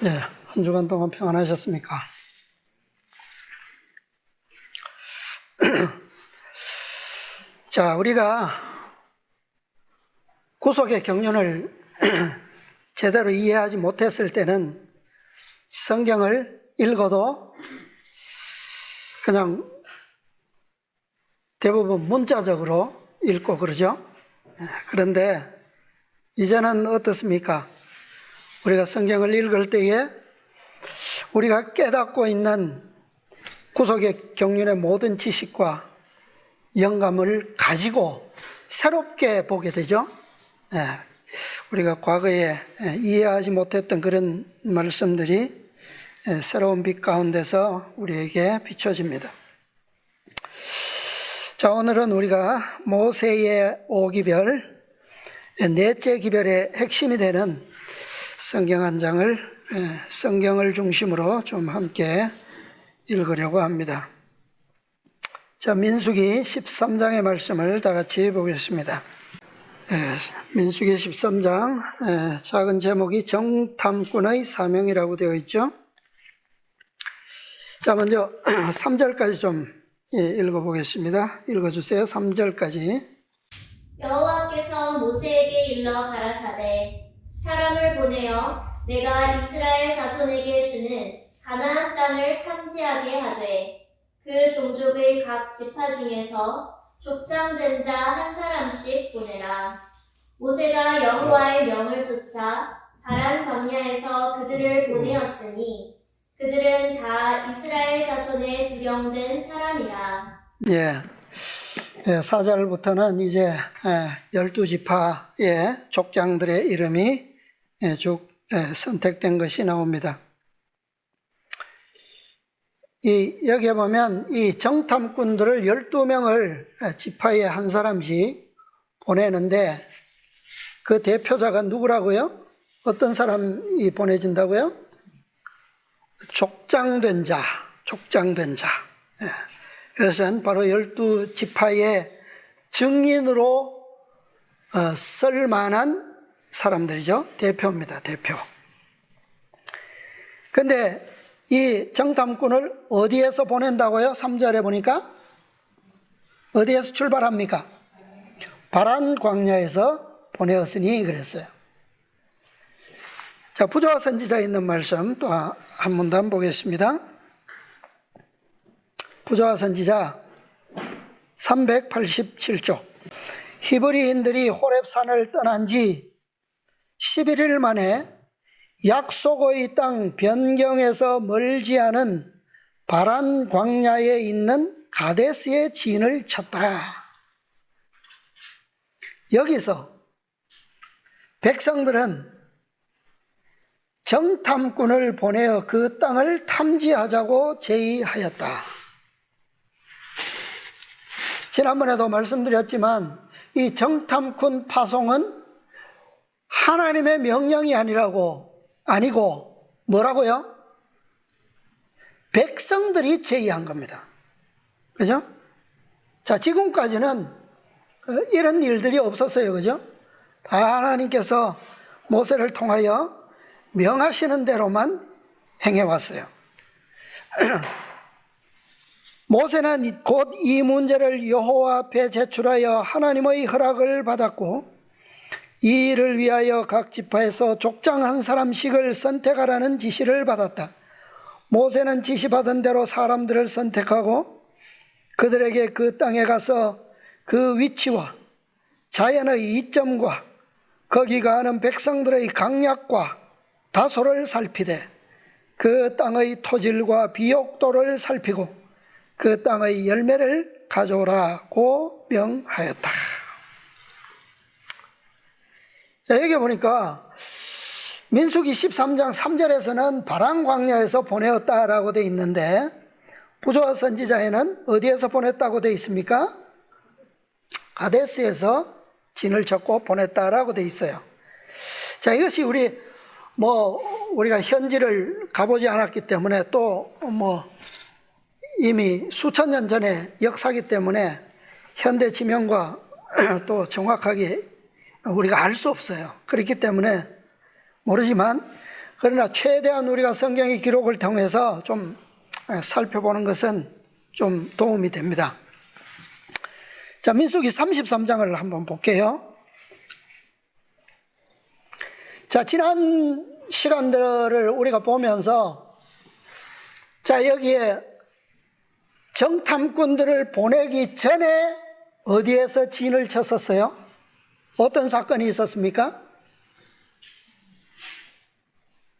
예, 한 주간 동안 평안하셨습니까? 자, 우리가 구속의 경륜을 제대로 이해하지 못했을 때는 성경을 읽어도 그냥 대부분 문자적으로 읽고 그러죠. 그런데 이제는 어떻습니까? 우리가 성경을 읽을 때에 우리가 깨닫고 있는 구속의 경륜의 모든 지식과 영감을 가지고 새롭게 보게 되죠. 우리가 과거에 이해하지 못했던 그런 말씀들이 새로운 빛 가운데서 우리에게 비춰집니다. 자, 오늘은 우리가 모세의 5기별, 넷째 기별의 핵심이 되는 성경 한 장을 성경을 중심으로 좀 함께 읽으려고 합니다. 자, 민수기 13장의 말씀을 다 같이 보겠습니다. 민수기 13장, 작은 제목이 정탐꾼의 사명이라고 되어 있죠. 자, 먼저 3절까지 좀 읽어보겠습니다. 읽어주세요. 3절까지. 여호와께서 모세에게 일러 가라사대 사람을 보내어 내가 이스라엘 자손에게 주는 가나안 땅을 탐지하게 하되 그 종족의 각 지파 중에서 족장된 자 한 사람씩 보내라. 모세가 여호와의 명을 쫓아 바란 광야에서 그들을 보내었으니 그들은 다 이스라엘 자손의 두령된 사람이라. 4절부터는 이제 12지파의 족장들의 이름이 쭉 선택된 것이 나옵니다. 여기에 보면 이 정탐꾼들을 12명을 지파에 한 사람씩 보내는데 그 대표자가 누구라고요? 어떤 사람이 보내진다고요? 족장된 자. 그것은 바로 12지파의 증인으로 쓸만한 사람들이죠. 대표입니다. 대표. 근데 이 정탐꾼을 어디에서 보낸다고요? 3절에 보니까 어디에서 출발합니까? 바란 광야에서 보내었으니 그랬어요. 자, 부조와 선지자에 있는 말씀 또 한 문단 보겠습니다. 부조와 선지자 387쪽. 히브리인들이 호렙산을 떠난 지 11일 만에 약속의 땅 변경에서 멀지 않은 바란 광야에 있는 가데스의 진을 쳤다. 여기서 백성들은 정탐꾼을 보내어 그 땅을 탐지하자고 제의하였다. 지난번에도 말씀드렸지만 이 정탐꾼 파송은 하나님의 명령이 아니고 뭐라고요? 백성들이 제의한 겁니다. 그죠? 자, 지금까지는 이런 일들이 없었어요. 그죠? 다 하나님께서 모세를 통하여 명하시는 대로만 행해왔어요. 모세는 곧 이 문제를 여호와 앞에 제출하여 하나님의 허락을 받았고 이 일을 위하여 각 지파에서 족장 한 사람씩을 선택하라는 지시를 받았다. 모세는 지시받은 대로 사람들을 선택하고 그들에게 그 땅에 가서 그 위치와 자연의 이점과 거기 가는 백성들의 강약과 다소를 살피되 그 땅의 토질과 비옥도를 살피고 그 땅의 열매를 가져오라고 명하였다. 자, 여기 보니까 민수기 13장 3절에서는 바란 광야에서 보내었다라고 되어 있는데 부조와 선지자에는 어디에서 보냈다고 되어 있습니까? 가데스에서 진을 쳤고 보냈다라고 되어 있어요. 자, 이것이 우리가 현지를 가보지 않았기 때문에 또 이미 수천 년 전의 역사이기 때문에 현대 지명과 또 정확하게 우리가 알 수 없어요. 그렇기 때문에 모르지만 그러나 최대한 우리가 성경의 기록을 통해서 좀 살펴보는 것은 좀 도움이 됩니다. 자, 민수기 33장을 한번 볼게요. 자, 지난 시간들을 우리가 보면서 자, 여기에 정탐꾼들을 보내기 전에 어디에서 진을 쳤었어요? 어떤 사건이 있었습니까?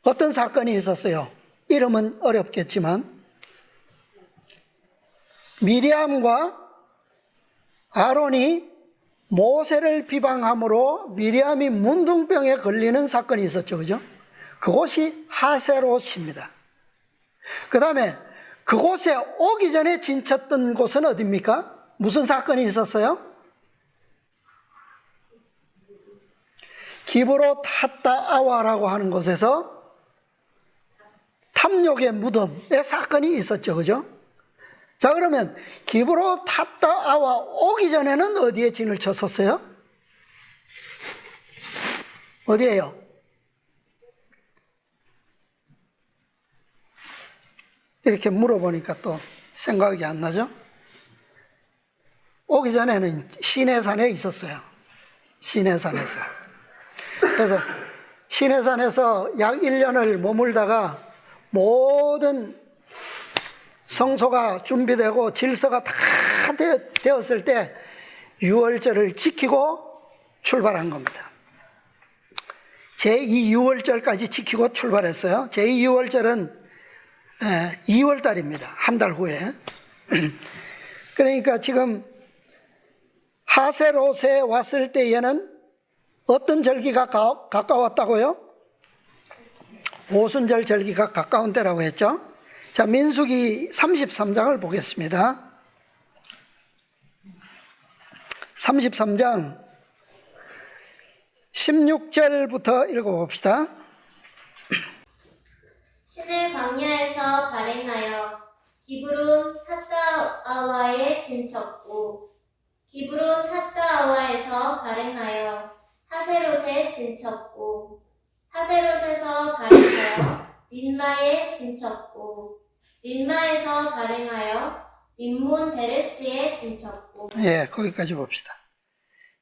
어떤 사건이 있었어요? 이름은 어렵겠지만 미리암과 아론이 모세를 비방함으로 미리암이 문둥병에 걸리는 사건이 있었죠. 그죠? 그곳이 하세롯입니다. 그 다음에 그곳에 오기 전에 진쳤던 곳은 어디입니까? 무슨 사건이 있었어요? 기브롯 핫다아와라고 하는 곳에서 탐욕의 무덤의 사건이 있었죠. 그죠? 자, 그러면 기브롯 핫다아와 오기 전에는 어디에 진을 쳤었어요? 어디예요? 이렇게 물어보니까 또 생각이 안 나죠? 오기 전에는 시내산에 있었어요. 시내산에서. 그래서 시내산에서 약 1년을 머물다가 모든 성소가 준비되고 질서가 다 되었을 때 유월절을 지키고 출발한 겁니다. 제2유월절까지 지키고 출발했어요. 제2유월절은 2월 달입니다. 한 달 후에. 그러니까 지금 하세롯에 왔을 때에는 어떤 절기가 가까웠다고요? 오순절 절기가 가까운 때라고 했죠. 자, 민수기 33장을 보겠습니다. 33장 16절부터 읽어봅시다. 신을 광야에서 발행하여 기브론 핫다아와에 진쳤고 기브론 핫다아와에서 발행하여 하세롯에 진쳤고 하세롯에서 발행하여 린마에 진쳤고 린마에서 발행하여 림몬 베레스에 진쳤고. 예, 거기까지 봅시다.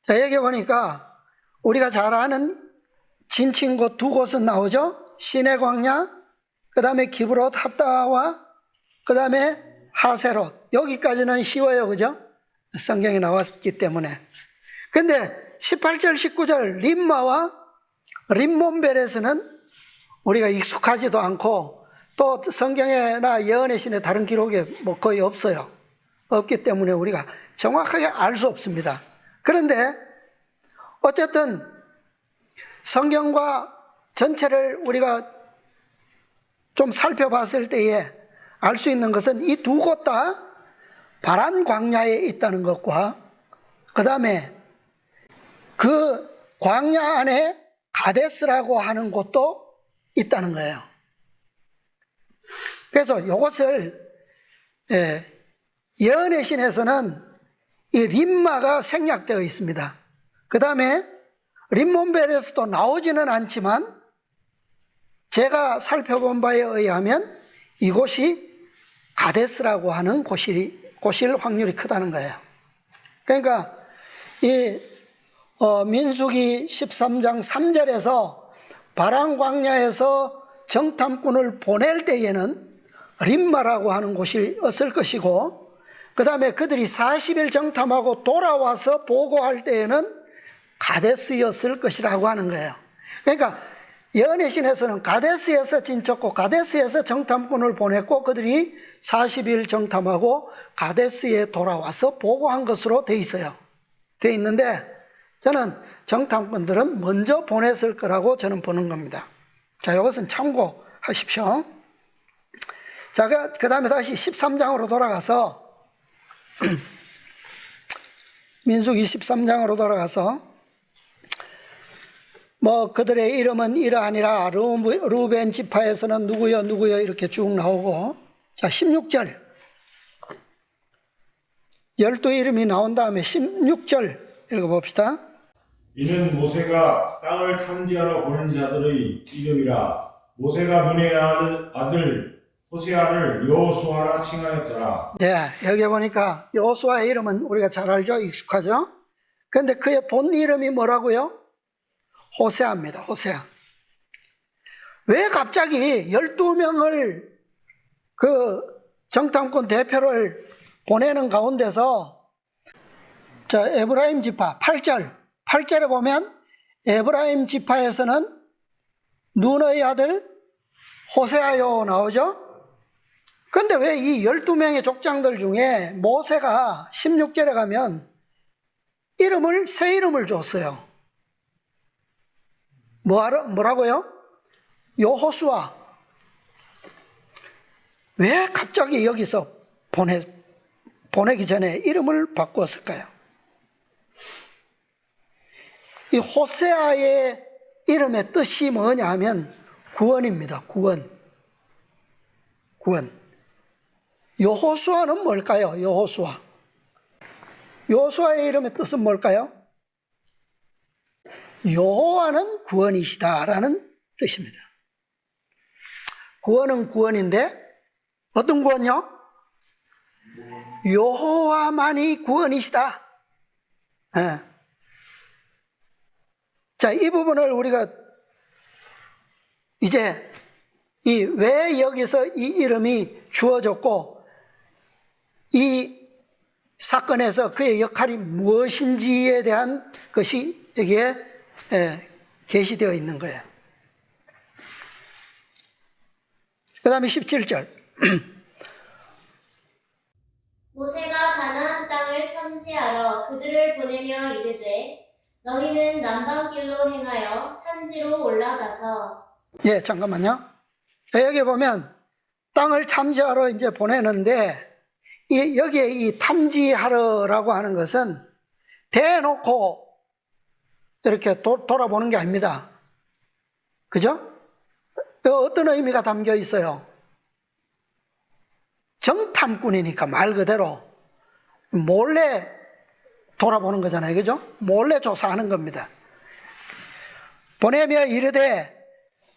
자, 여기 보니까 우리가 잘 아는 진친 곳 두 곳은 나오죠. 시내 광야, 그 다음에 기브롯 핫다와, 그 다음에 하세롯. 여기까지는 쉬워요. 그죠? 성경에 나왔기 때문에. 근데 18절, 19절 림마와 림몬베레스는 우리가 익숙하지도 않고 또 성경에나 예언의 신의 다른 기록에 뭐 거의 없어요. 없기 때문에 우리가 정확하게 알 수 없습니다. 그런데 어쨌든 성경과 전체를 우리가 좀 살펴봤을 때에 알 수 있는 것은 이 두 곳 다 바란 광야에 있다는 것과 그 다음에 그 광야 안에 가데스라고 하는 곳도 있다는 거예요. 그래서 이것을 예언의 신에서는 이 림마가 생략되어 있습니다. 그 다음에 림몬벨에서도 나오지는 않지만 제가 살펴본 바에 의하면 이곳이 가데스라고 하는 곳일 확률이 크다는 거예요. 그러니까 이 민수기 13장 3절에서 바란 광야에서 정탐꾼을 보낼 때에는 림마라고 하는 곳이었을 것이고 그 다음에 그들이 40일 정탐하고 돌아와서 보고할 때에는 가데스였을 것이라고 하는 거예요. 그러니까 예언의 신에서는 가데스에서 진쳤고 가데스에서 정탐꾼을 보냈고 그들이 40일 정탐하고 가데스에 돌아와서 보고한 것으로 돼 있어요. 돼 있는데 저는 정탐꾼들은 먼저 보냈을 거라고 저는 보는 겁니다. 자, 이것은 참고하십시오. 자, 그 다음에 다시 13장으로 돌아가서 민수기 13장으로 돌아가서 뭐 그들의 이름은 이러하니라 루벤 지파에서는 누구여 누구여 이렇게 쭉 나오고 자 16절 12 이름이 나온 다음에 16절 읽어봅시다. 이는 모세가 땅을 탐지하러 보낸 자들의 이름이라 모세가 눈의 아들 호세아를 여호수아라 칭하였더라. 네, 여기 보니까 여호수아의 이름은 우리가 잘 알죠? 익숙하죠? 그런데 그의 본 이름이 뭐라고요? 호세아입니다. 호세아. 왜 갑자기 12명을 그 정탐꾼 대표를 보내는 가운데서 자, 에브라임 지파 8절에 보면 에브라임 지파에서는 눈의 아들 호세아요 나오죠? 그런데 왜 이 12명의 족장들 중에 모세가 16절에 가면 새 이름을 줬어요. 뭐라고요? 여호수아. 왜 갑자기 여기서 보내기 전에 이름을 바꾸었을까요? 이 호세아의 이름의 뜻이 뭐냐 하면 구원입니다. 구원. 여호수아는 뭘까요? 여호수아의 이름의 뜻은 뭘까요? 여호와는 구원이시다라는 뜻입니다. 구원은 구원인데 어떤 구원요? 여호와만이 구원이시다. 네. 자, 이 부분을 우리가 이제 왜 여기서 이 이름이 주어졌고 이 사건에서 그의 역할이 무엇인지에 대한 것이 여기에 게시되어 있는 거예요. 그 다음에 17절. 모세가 가나안 땅을 탐지하러 그들을 보내며 이르되 너희는 남방길로 행하여 산지로 올라가서 예, 잠깐만요. 자, 여기 보면 땅을 탐지하러 이제 보내는데 여기에 이 탐지하러라고 하는 것은 대놓고 이렇게 돌아보는 게 아닙니다. 그죠? 어떤 의미가 담겨 있어요? 정탐꾼이니까 말 그대로 몰래 돌아보는 거잖아요. 그죠? 몰래 조사하는 겁니다. 보내며 이르되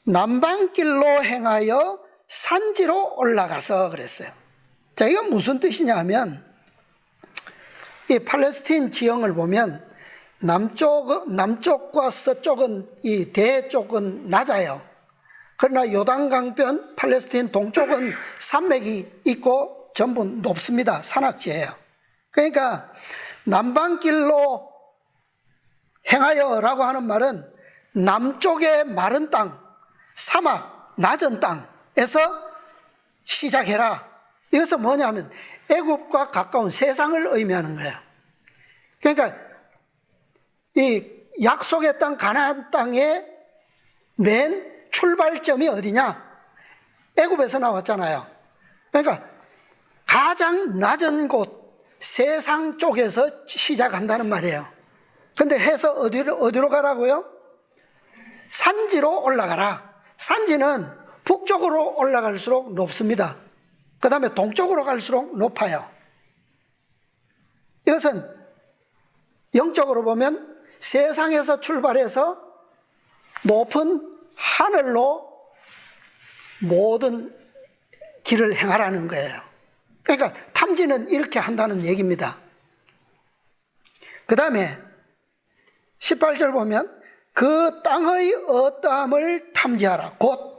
남방길로 행하여 산지로 올라가서 그랬어요. 자, 이건 무슨 뜻이냐 하면 이 팔레스틴 지형을 보면 남쪽과 서쪽은 이 대쪽은 낮아요. 그러나 요단강변 팔레스틴 동쪽은 산맥이 있고 전부 높습니다. 산악지예요. 그러니까 남방길로 행하여라고 하는 말은 남쪽의 마른 땅, 사막, 낮은 땅에서 시작해라. 이것은 뭐냐면 애굽과 가까운 세상을 의미하는 거예요. 그러니까 이 약속의 땅 가나안 땅의 맨 출발점이 어디냐? 애굽에서 나왔잖아요. 그러니까 가장 낮은 곳 세상 쪽에서 시작한다는 말이에요. 근데 해서 어디로 가라고요? 산지로 올라가라. 산지는 북쪽으로 올라갈수록 높습니다. 그 다음에 동쪽으로 갈수록 높아요. 이것은 영적으로 보면 세상에서 출발해서 높은 하늘로 모든 길을 행하라는 거예요. 그러니까 탐지는 이렇게 한다는 얘기입니다. 그 다음에 18절 보면 그 땅의 어떠함을 탐지하라. 곧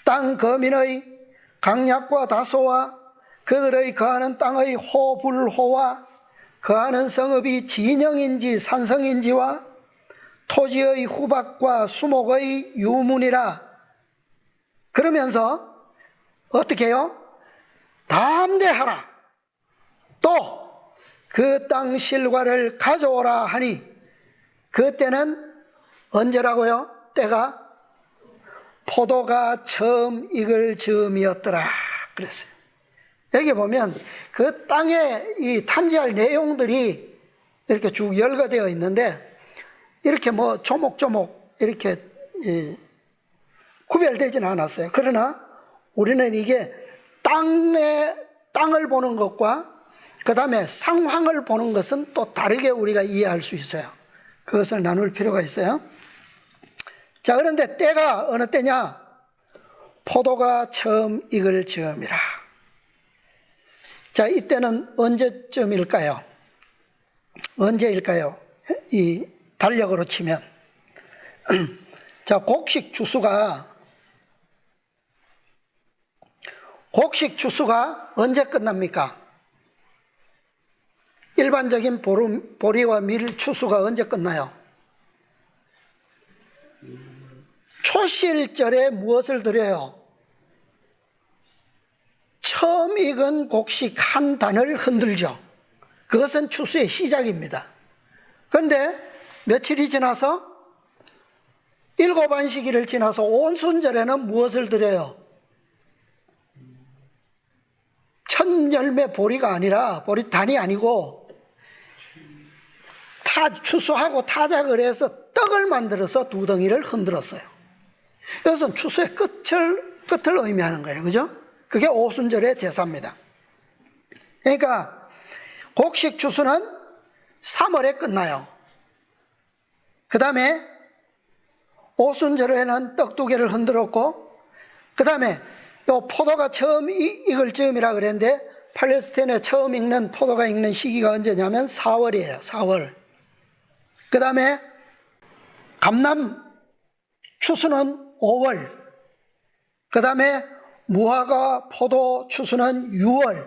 땅 거민의 강약과 다소와 그들의 거하는 땅의 호불호와 거하는 성읍이 진영인지 산성인지와 토지의 후박과 수목의 유문이라. 그러면서 어떻게 해요? 담대하라. 또 그 땅 실과를 가져오라 하니 그때는 언제라고요? 때가 포도가 처음 익을 즈음이었더라 그랬어요. 여기 보면 그 땅에 이 탐지할 내용들이 이렇게 쭉 열거되어 있는데 이렇게 뭐 조목조목 이렇게 구별되지는 않았어요. 그러나 우리는 이게 땅을 보는 것과 그 다음에 상황을 보는 것은 또 다르게 우리가 이해할 수 있어요. 그것을 나눌 필요가 있어요. 자, 그런데 때가 어느 때냐? 포도가 처음 익을 즈음이라. 자, 이때는 언제쯤일까요? 언제일까요? 이 달력으로 치면. 자, 곡식 주수가 언제 끝납니까? 일반적인 보리와 밀 추수가 언제 끝나요? 초실절에 무엇을 드려요? 처음 익은 곡식 한 단을 흔들죠. 그것은 추수의 시작입니다. 그런데 며칠이 지나서 일곱 안식일을 지나서 온순절에는 무엇을 드려요? 첫 열매 보리가 아니라, 보리단이 아니고 추수하고 타작을 해서 떡을 만들어서 두 덩이를 흔들었어요. 이것은 추수의 끝을 의미하는 거예요. 그죠? 그게 오순절의 제사입니다. 그러니까 곡식 추수는 3월에 끝나요. 그 다음에 오순절에는 떡 두 개를 흔들었고, 그 다음에 요 포도가 처음 익을 즈음이라 그랬는데, 팔레스타인에 처음 익는 포도가 익는 시기가 언제냐면 4월이에요. 4월. 그 다음에 감람 추수는 5월. 그 다음에 무화과 포도 추수는 6월.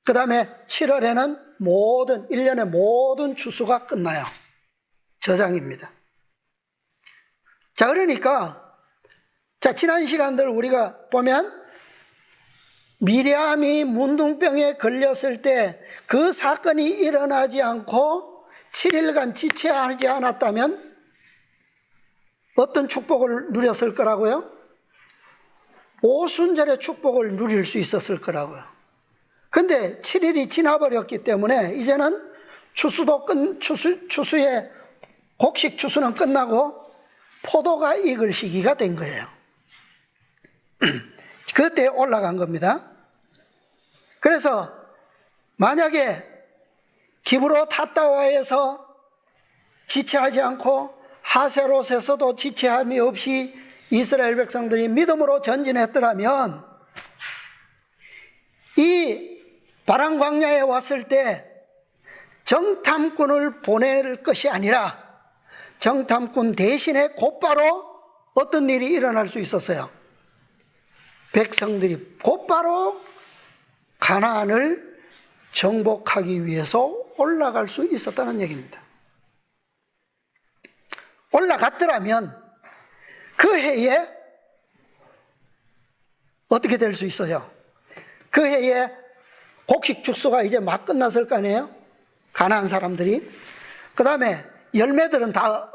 그 다음에 7월에는 1년의 모든 추수가 끝나요. 저장입니다. 자, 그러니까, 자, 지난 시간들 우리가 보면, 미리암이 문둥병에 걸렸을 때 그 사건이 일어나지 않고 7일간 지체하지 않았다면 어떤 축복을 누렸을 거라고요? 오순절의 축복을 누릴 수 있었을 거라고요. 근데 7일이 지나버렸기 때문에 이제는 추수의 곡식 추수는 끝나고 포도가 익을 시기가 된 거예요. 그때 올라간 겁니다. 그래서 만약에 기브로 탓다와에서 지체하지 않고 하세롯에서도 지체함이 없이 이스라엘 백성들이 믿음으로 전진했더라면 이 바람 광야에 왔을 때 정탐꾼을 보낼 것이 아니라 정탐꾼 대신에 곧바로 어떤 일이 일어날 수 있었어요? 백성들이 곧바로 가나안을 정복하기 위해서 올라갈 수 있었다는 얘기입니다. 올라갔더라면 그 해에 어떻게 될 수 있어요? 그 해에 곡식 축수가 이제 막 끝났을 거 아니에요? 가나안 사람들이. 그 다음에 열매들은 다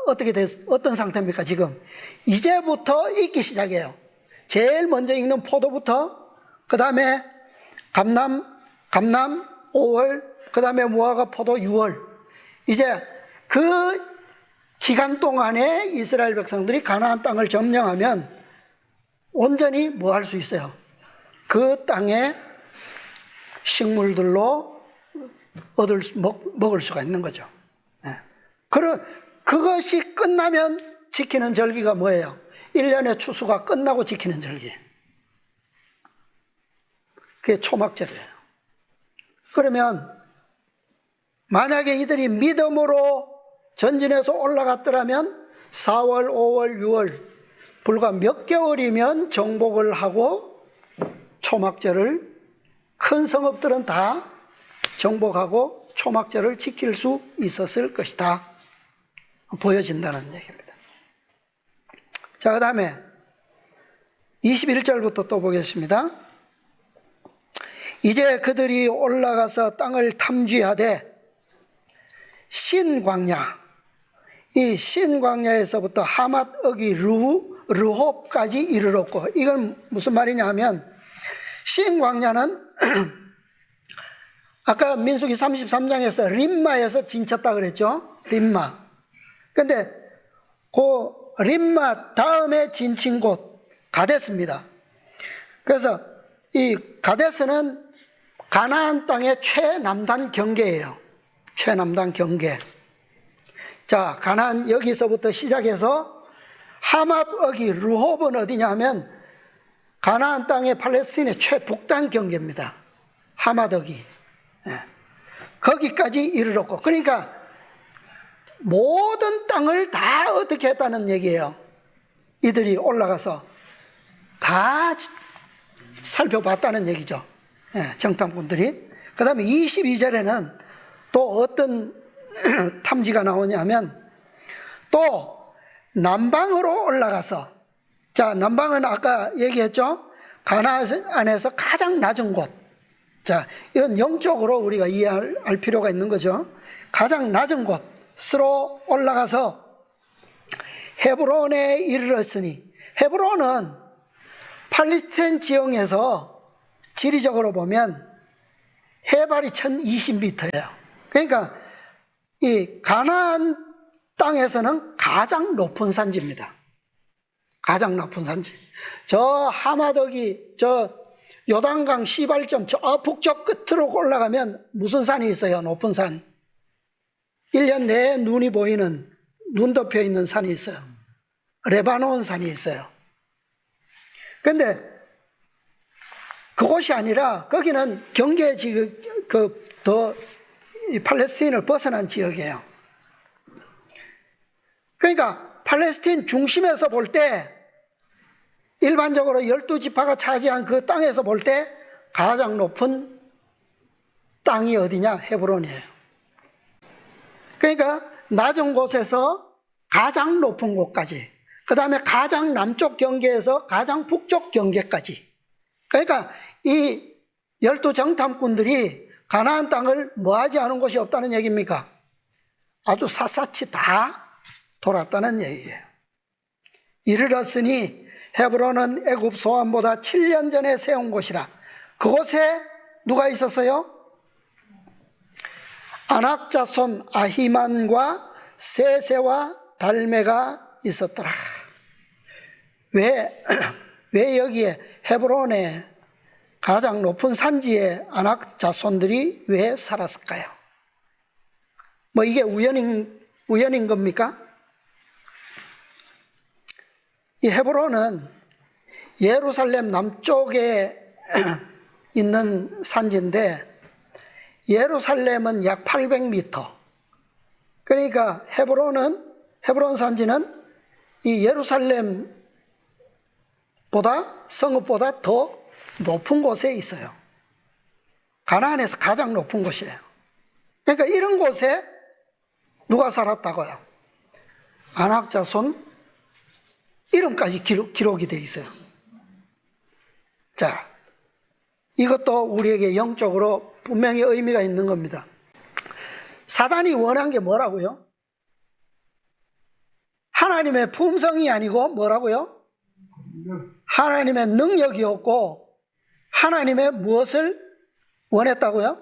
어떤 상태입니까, 지금? 이제부터 익기 시작해요. 제일 먼저 익는 포도부터, 그 다음에 감람 5월, 그 다음에 무화과 포도 6월. 이제 그 기간 동안에 이스라엘 백성들이 가나안 땅을 점령하면 온전히 뭐 할 수 있어요? 그 땅의 식물들로 먹을 수가 있는 거죠. 그것이 끝나면 지키는 절기가 뭐예요? 1년의 추수가 끝나고 지키는 절기. 그게 초막절이에요. 그러면 만약에 이들이 믿음으로 전진해서 올라갔더라면 4월, 5월, 6월 불과 몇 개월이면 정복을 하고 초막절을 큰 성읍들은 다 정복하고 초막절을 지킬 수 있었을 것이다. 보여진다는 얘기입니다. 자, 그 다음에 21절부터 또 보겠습니다. 이제 그들이 올라가서 땅을 탐지하되 신광야, 이 신광야에서부터 하맛 어기 르홉까지 이르렀고, 이건 무슨 말이냐 하면 신광야는 아까 민수기 33장에서 림마에서 진쳤다 그랬죠. 림마. 근데 그 림마 다음에 진친 곳 가데스입니다. 그래서 이 가데스는 가나안 땅의 최남단 경계예요. 최남단 경계. 자, 가나안 여기서부터 시작해서 하맛어기 르홉은 어디냐 하면 가나안 땅의 팔레스틴의 최북단 경계입니다. 하맛어기. 거기까지 이르렀고, 그러니까 모든 땅을 다 어떻게 했다는 얘기예요. 이들이 올라가서 다 살펴봤다는 얘기죠. 정탐꾼들이. 그 다음에 22절에는 또 어떤 탐지가 나오냐면, 또 남방으로 올라가서, 자, 남방은 아까 얘기했죠. 가나안에서 가장 낮은 곳. 자, 이건 영적으로 우리가 이해할 필요가 있는 거죠. 가장 낮은 곳으로 올라가서 헤브론에 이르렀으니, 헤브론은 팔레스타인 지형에서 지리적으로 보면 해발이 1020m예요. 그러니까 이 가나안 땅에서는 가장 높은 산지입니다. 가장 높은 산지. 저 하마덕이, 저 요단강 시발점 저 북쪽 끝으로 올라가면 무슨 산이 있어요? 높은 산. 1년 내에 눈이 보이는, 눈 덮여 있는 산이 있어요. 레바논 산이 있어요. 그런데 그곳이 아니라 거기는 경계 지역, 이 팔레스틴을 벗어난 지역이에요. 그러니까 팔레스틴 중심에서 볼 때, 일반적으로 12지파가 차지한 그 땅에서 볼 때 가장 높은 땅이 어디냐? 헤브론이에요. 그러니까 낮은 곳에서 가장 높은 곳까지, 그 다음에 가장 남쪽 경계에서 가장 북쪽 경계까지. 그러니까 이 12정탐꾼들이 가나안 땅을 뭐하지 않은 곳이 없다는 얘기입니까? 아주 샅샅이 다 돌았다는 얘기예요. 이르렀으니 헤브론은 애굽 소안보다 7년 전에 세운 곳이라. 그곳에 누가 있었어요? 아낙 자손 아히만과 세세와 달메가 있었더라. 왜 여기에 헤브론의 가장 높은 산지에 아낙 자손들이 왜 살았을까요? 뭐 이게 우연인 겁니까? 이 헤브론은 예루살렘 남쪽에 있는 산지인데, 예루살렘은 약 800m. 그러니까 헤브론 산지는 이 예루살렘보다, 성읍보다 더 높은 곳에 있어요. 가나안에서 가장 높은 곳이에요. 그러니까 이런 곳에 누가 살았다고요? 아낙 자손 이름까지 기록이 되어 있어요. 자, 이것도 우리에게 영적으로 분명히 의미가 있는 겁니다. 사단이 원한 게 뭐라고요? 하나님의 품성이 아니고 뭐라고요? 하나님의 능력이었고, 하나님의 무엇을 원했다고요?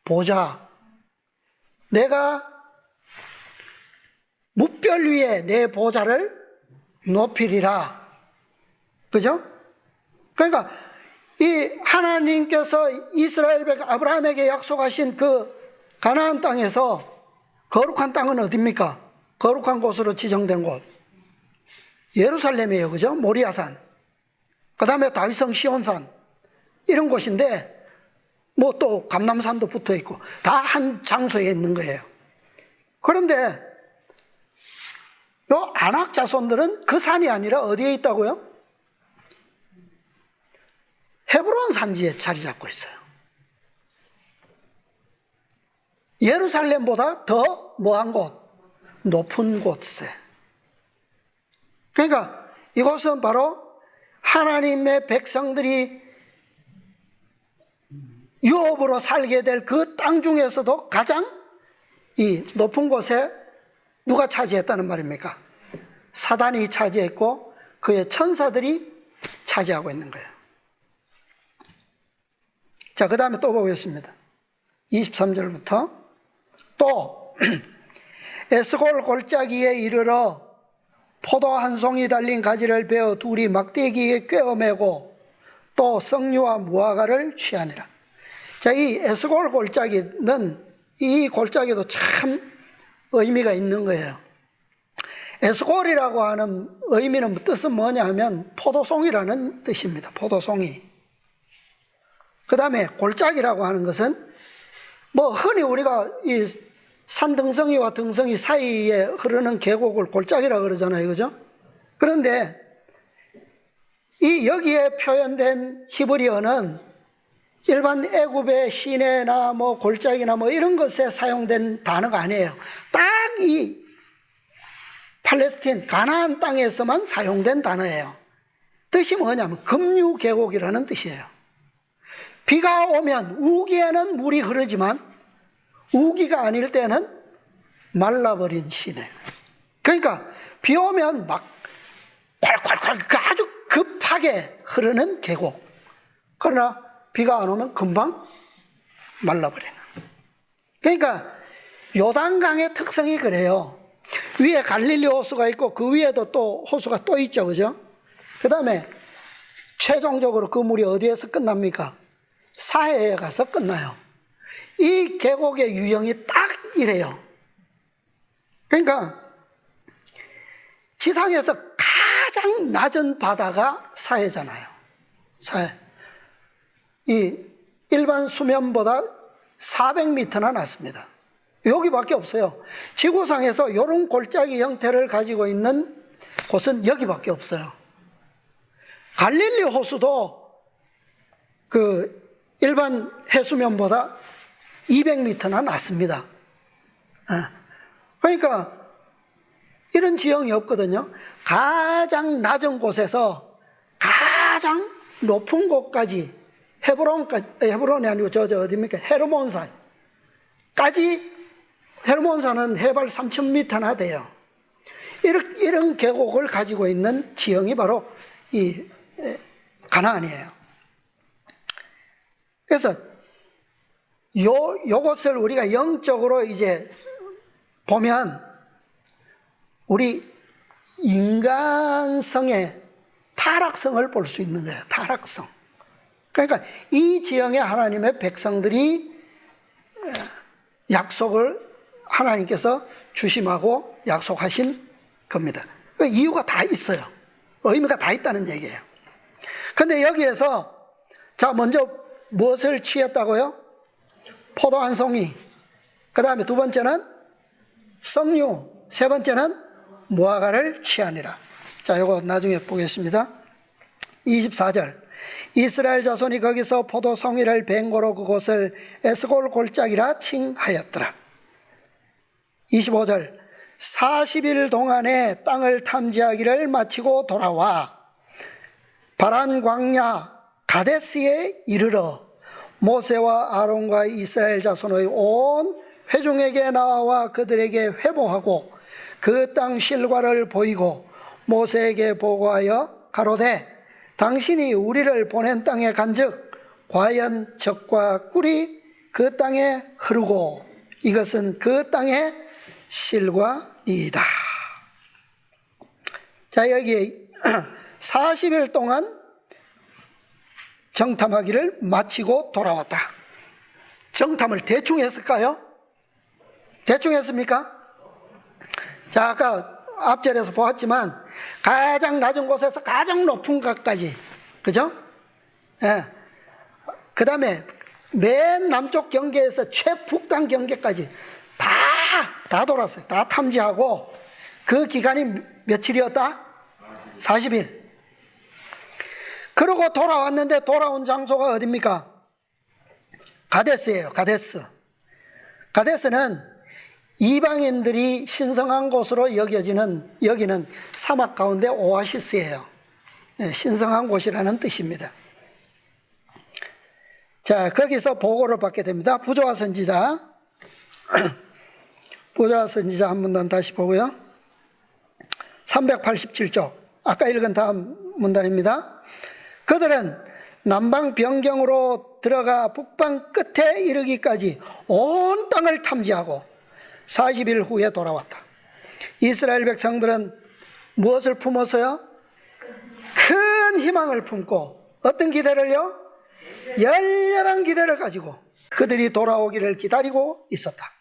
보자. 내가 뭇별 위에 내 보좌를 높이리라. 그죠? 그러니까 이 하나님께서 이스라엘 백 아브라함에게 약속하신 그 가나안 땅에서 거룩한 땅은 어디입니까? 거룩한 곳으로 지정된 곳 예루살렘이에요. 그죠? 모리아산, 그 다음에 다윗성 시온산, 이런 곳인데 뭐 또 감람산도 붙어 있고 다 한 장소에 있는 거예요. 그런데 요 아낙 자손들은 그 산이 아니라 어디에 있다고요? 헤브론 산지에 자리 잡고 있어요. 예루살렘보다 더 뭐한 곳? 높은 곳에. 그러니까 이곳은 바로 하나님의 백성들이 유업으로 살게 될 그 땅 중에서도 가장 이 높은 곳에 누가 차지했다는 말입니까? 사단이 차지했고 그의 천사들이 차지하고 있는 거예요. 자, 그 다음에 또 보겠습니다. 23절부터 또 에스골 골짜기에 이르러 포도 한 송이 달린 가지를 베어 둘이 막대기에 꿰어매고 또 석류와 무화과를 취하니라. 자, 이 에스골 골짜기는 이 골짜기도 참 의미가 있는 거예요. 에스골이라고 하는 의미는 뜻은 뭐냐 하면 포도송이라는 뜻입니다. 포도송이. 그 다음에 골짜기라고 하는 것은 뭐 흔히 우리가 이 산등성이와 등성이 사이에 흐르는 계곡을 골짜기라고 그러잖아요. 그죠? 그런데 이 여기에 표현된 히브리어는 일반 애굽의 시내나 뭐 골짜기나 뭐 이런 것에 사용된 단어가 아니에요. 딱 이 팔레스틴 가나안 땅에서만 사용된 단어예요. 뜻이 뭐냐면 급류계곡이라는 뜻이에요. 비가 오면 우기에는 물이 흐르지만 우기가 아닐 때는 말라버린 시내. 그러니까 비 오면 막 콸콸콸 아주 급하게 흐르는 계곡. 그러나 비가 안 오면 금방 말라버리는. 그러니까 요단강의 특성이 그래요. 위에 갈릴리 호수가 있고 그 위에도 또 호수가 또 있죠. 그죠? 그 다음에 최종적으로 그 물이 어디에서 끝납니까? 사해에 가서 끝나요. 이 계곡의 유형이 딱 이래요. 그러니까 지상에서 가장 낮은 바다가 사해잖아요. 사해. 이 일반 수면보다 400m나 낮습니다. 여기밖에 없어요. 지구상에서 이런 골짜기 형태를 가지고 있는 곳은 여기밖에 없어요. 갈릴리 호수도 그 일반 해수면보다 200m나 낮습니다. 그러니까 이런 지형이 없거든요. 가장 낮은 곳에서 가장 높은 곳까지 헤브론이 아니고 어디입니까? 헤르몬산까지. 헤르몬산은 해발 3,000m나 돼요. 이런 계곡을 가지고 있는 지형이 바로 이 가나안이에요. 그래서 요것을 우리가 영적으로 이제 보면 우리 인간성의 타락성을 볼 수 있는 거예요. 타락성. 그러니까 이 지형에 하나님의 백성들이 약속을 하나님께서 주심하고 약속하신 겁니다. 그 이유가 다 있어요. 의미가 다 있다는 얘기예요. 그런데 여기에서 자 먼저 무엇을 취했다고요? 포도 한 송이. 그 다음에 두 번째는 석류. 세 번째는 무화과를 취하니라. 자, 이거 나중에 보겠습니다. 24절. 이스라엘 자손이 거기서 포도 송이를 뱅고로 그곳을 에스골 골짜기라 칭하였더라. 25절. 40일 동안에 땅을 탐지하기를 마치고 돌아와 바란 광야 가데스에 이르러 모세와 아론과 이스라엘 자손의 온 회중에게 나와 그들에게 회보하고 그 땅 실과를 보이고 모세에게 보고하여 가로되 당신이 우리를 보낸 땅에 간즉 과연 젖과 꿀이 그 땅에 흐르고 이것은 그 땅의 실과니이다. 자, 여기 40일 동안 정탐하기를 마치고 돌아왔다. 정탐을 대충 했을까요? 대충 했습니까? 자, 아까 앞절에서 보았지만 가장 낮은 곳에서 가장 높은 곳까지, 그죠? 예. 그 다음에 맨 남쪽 경계에서 최북단 경계까지 다 돌았어요. 다 탐지하고 그 기간이 며칠이었다? 40일. 그러고 돌아왔는데 돌아온 장소가 어디입니까? 가데스예요. 가데스. 가데스는 이방인들이 신성한 곳으로 여기는 사막 가운데 오아시스예요. 신성한 곳이라는 뜻입니다. 자, 거기서 보고를 받게 됩니다. 부조와 선지자. 부조와 선지자 한 문단 다시 보고요. 387쪽. 아까 읽은 다음 문단입니다. 그들은 남방 변경으로 들어가 북방 끝에 이르기까지 온 땅을 탐지하고 40일 후에 돌아왔다. 이스라엘 백성들은 무엇을 품었어요? 큰 희망을 품고 어떤 기대를요? 열렬한 기대를 가지고 그들이 돌아오기를 기다리고 있었다.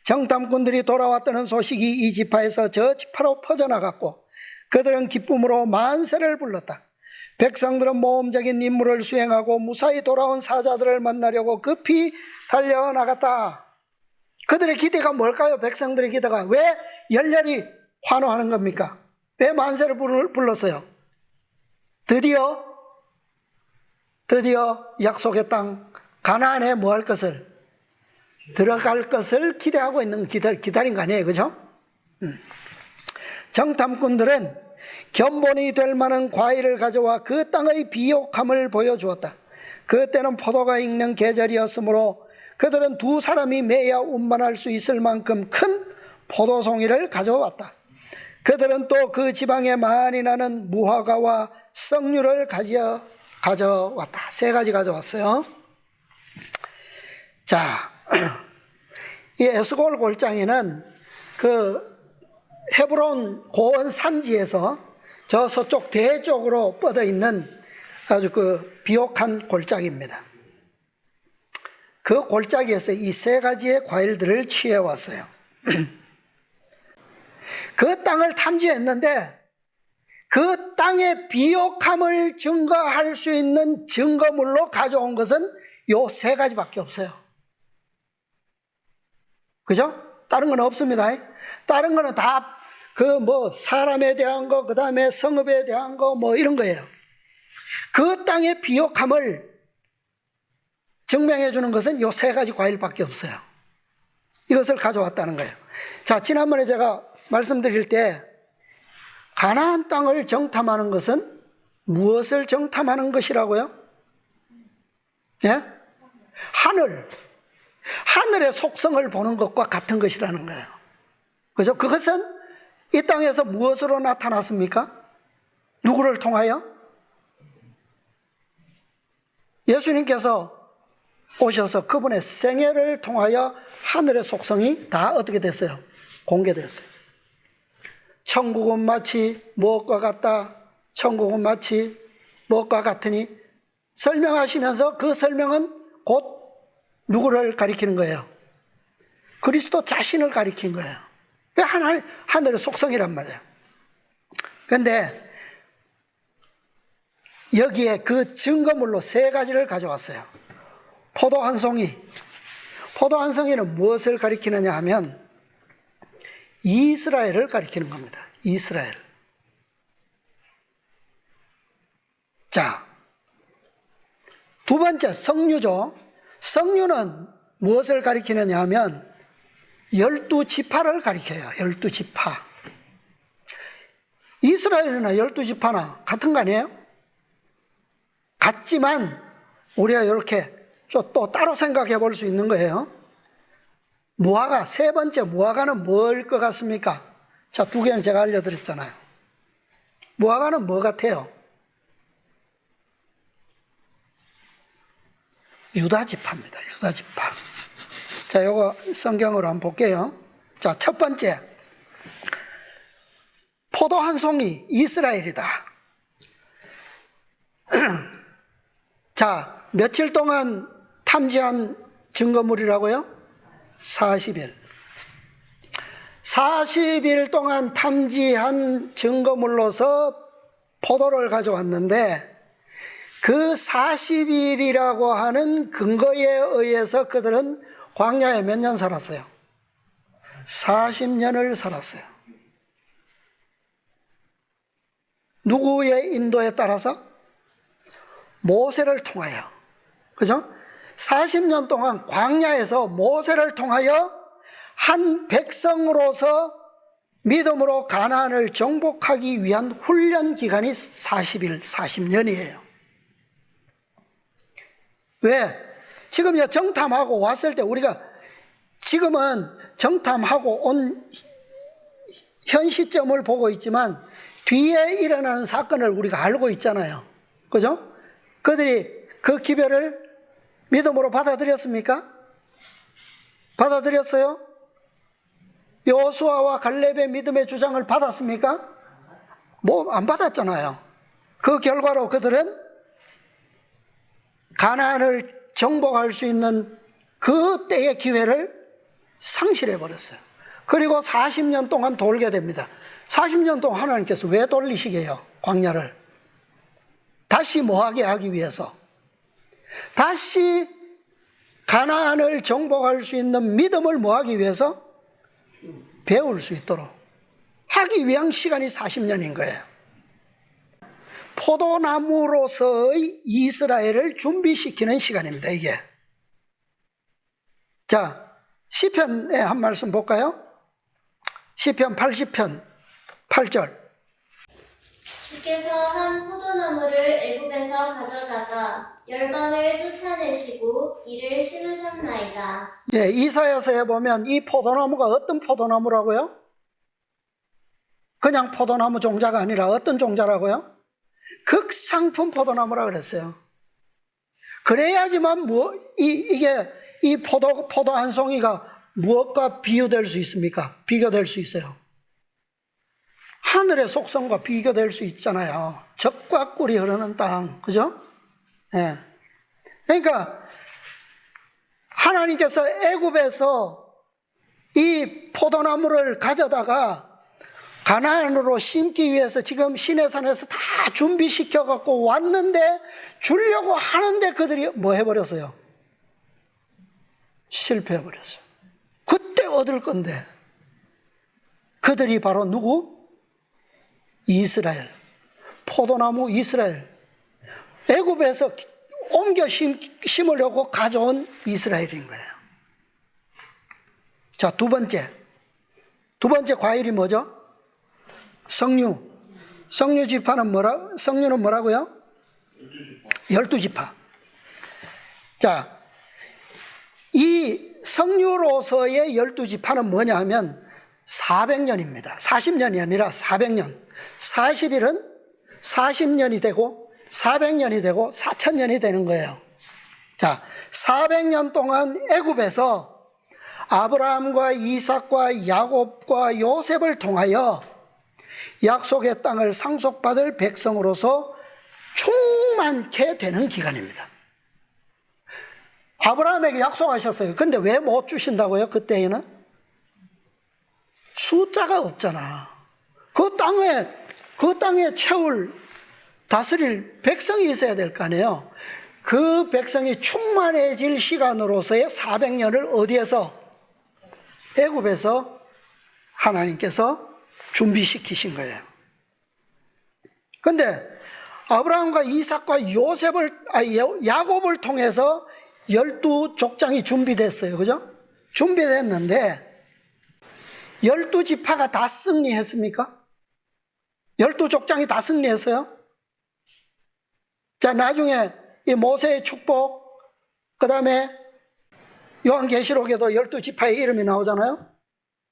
정탐꾼들이 돌아왔다는 소식이 이 지파에서 저 지파로 퍼져나갔고 그들은 기쁨으로 만세를 불렀다. 백성들은 모험적인 임무를 수행하고 무사히 돌아온 사자들을 만나려고 급히 달려나갔다. 그들의 기대가 뭘까요? 백성들의 기대가 왜 열렬히 환호하는 겁니까? 왜 만세를 불렀어요? 드디어 약속의 땅 가나안에 뭐 할 것을, 들어갈 것을 기대하고 있는, 기다린 거 아니에요, 그죠? 정탐꾼들은 견본이 될 만한 과일을 가져와 그 땅의 비옥함을 보여주었다. 그때는 포도가 익는 계절이었으므로 그들은 두 사람이 매야 운반할 수 있을 만큼 큰 포도송이를 가져왔다. 그들은 또 그 지방에 많이 나는 무화과와 석류를 가져왔다. 세 가지 가져왔어요. 자, 이 에스골 골장에는 그 헤브론 고원 산지에서 저 서쪽 대쪽으로 뻗어 있는 아주 그 비옥한 골짜기입니다. 그 골짜기에서 이 세 가지의 과일들을 취해왔어요. 그 땅을 탐지했는데 그 땅의 비옥함을 증거할 수 있는 증거물로 가져온 것은 요 세 가지밖에 없어요. 그죠? 다른 건 없습니다. 다른 거는 다 그 뭐 사람에 대한 거, 그 다음에 성읍에 대한 거 뭐 이런 거예요. 그 땅의 비옥함을 증명해 주는 것은 요 세 가지 과일밖에 없어요. 이것을 가져왔다는 거예요. 자, 지난번에 제가 말씀드릴 때 가나안 땅을 정탐하는 것은 무엇을 정탐하는 것이라고요? 예? 하늘의 속성을 보는 것과 같은 것이라는 거예요. 그죠? 그것은 이 땅에서 무엇으로 나타났습니까? 누구를 통하여? 예수님께서 오셔서 그분의 생애를 통하여 하늘의 속성이 다 어떻게 됐어요? 공개됐어요. 천국은 마치 무엇과 같다. 천국은 마치 무엇과 같으니 설명하시면서 그 설명은 곧 누구를 가리키는 거예요? 그리스도 자신을 가리킨 거예요. 하늘의 속성이란 말이에요. 그런데 여기에 그 증거물로 세 가지를 가져왔어요. 포도 한 송이. 포도 한 송이는 무엇을 가리키느냐 하면 이스라엘을 가리키는 겁니다. 이스라엘. 자, 두 번째 석류죠. 석류는 무엇을 가리키느냐 하면 12지파를 가리켜요. 12지파. 이스라엘이나 12지파나 같은 거 아니에요? 같지만 우리가 이렇게 또 따로 생각해 볼 수 있는 거예요. 무화과, 세 번째 무화과는 뭘 것 같습니까? 자, 두 개는 제가 알려드렸잖아요. 무화과는 뭐 같아요? 유다지파입니다. 유다지파. 자, 요거 성경으로 한번 볼게요. 자, 첫 번째. 포도 한 송이 이스라엘이다. 자, 며칠 동안 탐지한 증거물이라고요? 40일. 40일 동안 탐지한 증거물로서 포도를 가져왔는데 그 40일이라고 하는 근거에 의해서 그들은 광야에 몇 년 살았어요? 40년을 살았어요. 누구의 인도에 따라서? 모세를 통하여. 그죠? 40년 동안 광야에서 모세를 통하여 한 백성으로서 믿음으로 가나안을 정복하기 위한 훈련 기간이 40일, 40년이에요. 왜? 지금 정탐하고 왔을 때 우리가 지금은 정탐하고 온 현 시점을 보고 있지만 뒤에 일어나는 사건을 우리가 알고 있잖아요. 그죠? 그들이 그 기별을 믿음으로 받아들였습니까? 받아들였어요? 여호수아와 갈렙의 믿음의 주장을 받았습니까? 뭐 안 받았잖아요. 그 결과로 그들은 가나안을 정복할 수 있는 그 때의 기회를 상실해 버렸어요. 그리고 40년 동안 돌게 됩니다. 40년 동안 하나님께서 왜 돌리시게요? 광야를 다시 뭐하게 하기 위해서, 다시 가나안을 정복할 수 있는 믿음을 뭐하기 위해서? 배울 수 있도록 하기 위한 시간이 40년인 거예요. 포도나무로서의 이스라엘을 준비시키는 시간입니다, 이게. 자, 시편에 한 말씀 볼까요? 시편 80편 8절. 주께서 한 포도나무를 애굽에서 가져다가 열방을 쫓아내시고 이를 심으셨나이다. 예, 이사야서에 보면 이 포도나무가 어떤 포도나무라고요? 그냥 포도나무 종자가 아니라 어떤 종자라고요? 극상품 포도나무라 그랬어요. 그래야지만 이 포도 한 송이가 무엇과 비교될 수 있습니까? 비교될 수 있어요. 하늘의 속성과 비교될 수 있잖아요. 젖과 꿀이 흐르는 땅, 그죠? 예. 그러니까 하나님께서 애굽에서 이 포도나무를 가져다가 가나안으로 심기 위해서 지금 시내산에서 다 준비시켜 갖고 왔는데, 주려고 하는데 그들이 뭐 해버렸어요? 실패해 버렸어요. 그때 얻을 건데, 그들이 바로 누구? 이스라엘, 포도나무 이스라엘, 애굽에서 옮겨 심으려고 가져온 이스라엘인 거예요. 자, 두 번째 과일이 뭐죠? 성류는 뭐라고요? 12지파. 자, 이 성류로서의 12지파는 뭐냐 하면 400년입니다. 40년이 아니라 400년. 40일은 40년이 되고 400년이 되고 4000년이 되는 거예요. 자, 400년 동안 애굽에서 아브라함과 이삭과 야곱과 요셉을 통하여 약속의 땅을 상속받을 백성으로서 충만케 되는 기간입니다. 아브라함에게 약속하셨어요. 근데 왜 못 주신다고요? 그때에는 숫자가 없잖아. 그 땅에 다스릴 백성이 있어야 될 거 아니에요. 그 백성이 충만해질 시간으로서의 400년을 어디에서? 애굽에서 하나님께서 준비시키신 거예요. 근데 아브라함과 이삭과 야곱을 통해서 12족장이 준비됐어요. 그죠? 준비됐는데 12지파가 다 승리했습니까? 12족장이 다 승리했어요? 자, 나중에 이 모세의 축복, 그 다음에 요한계시록에도 12지파의 이름이 나오잖아요?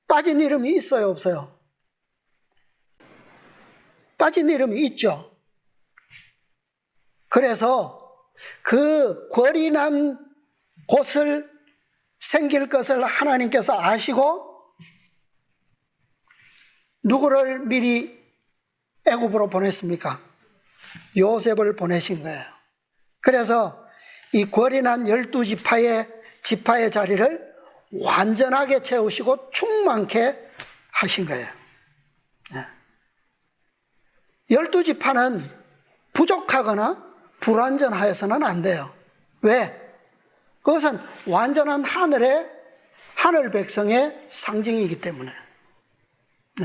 빠진 이름이 있어요, 없어요? 빠진 이름이 있죠. 그래서 그 궐이 난 곳을 생길 것을 하나님께서 아시고 누구를 미리 애굽으로 보냈습니까? 요셉을 보내신 거예요. 그래서 이 궐이 난 12지파의 자리를 완전하게 채우시고 충만케 하신 거예요. 12지파는 부족하거나 불완전하여서는 안 돼요. 왜? 그것은 완전한 하늘 백성의 상징이기 때문에. 네.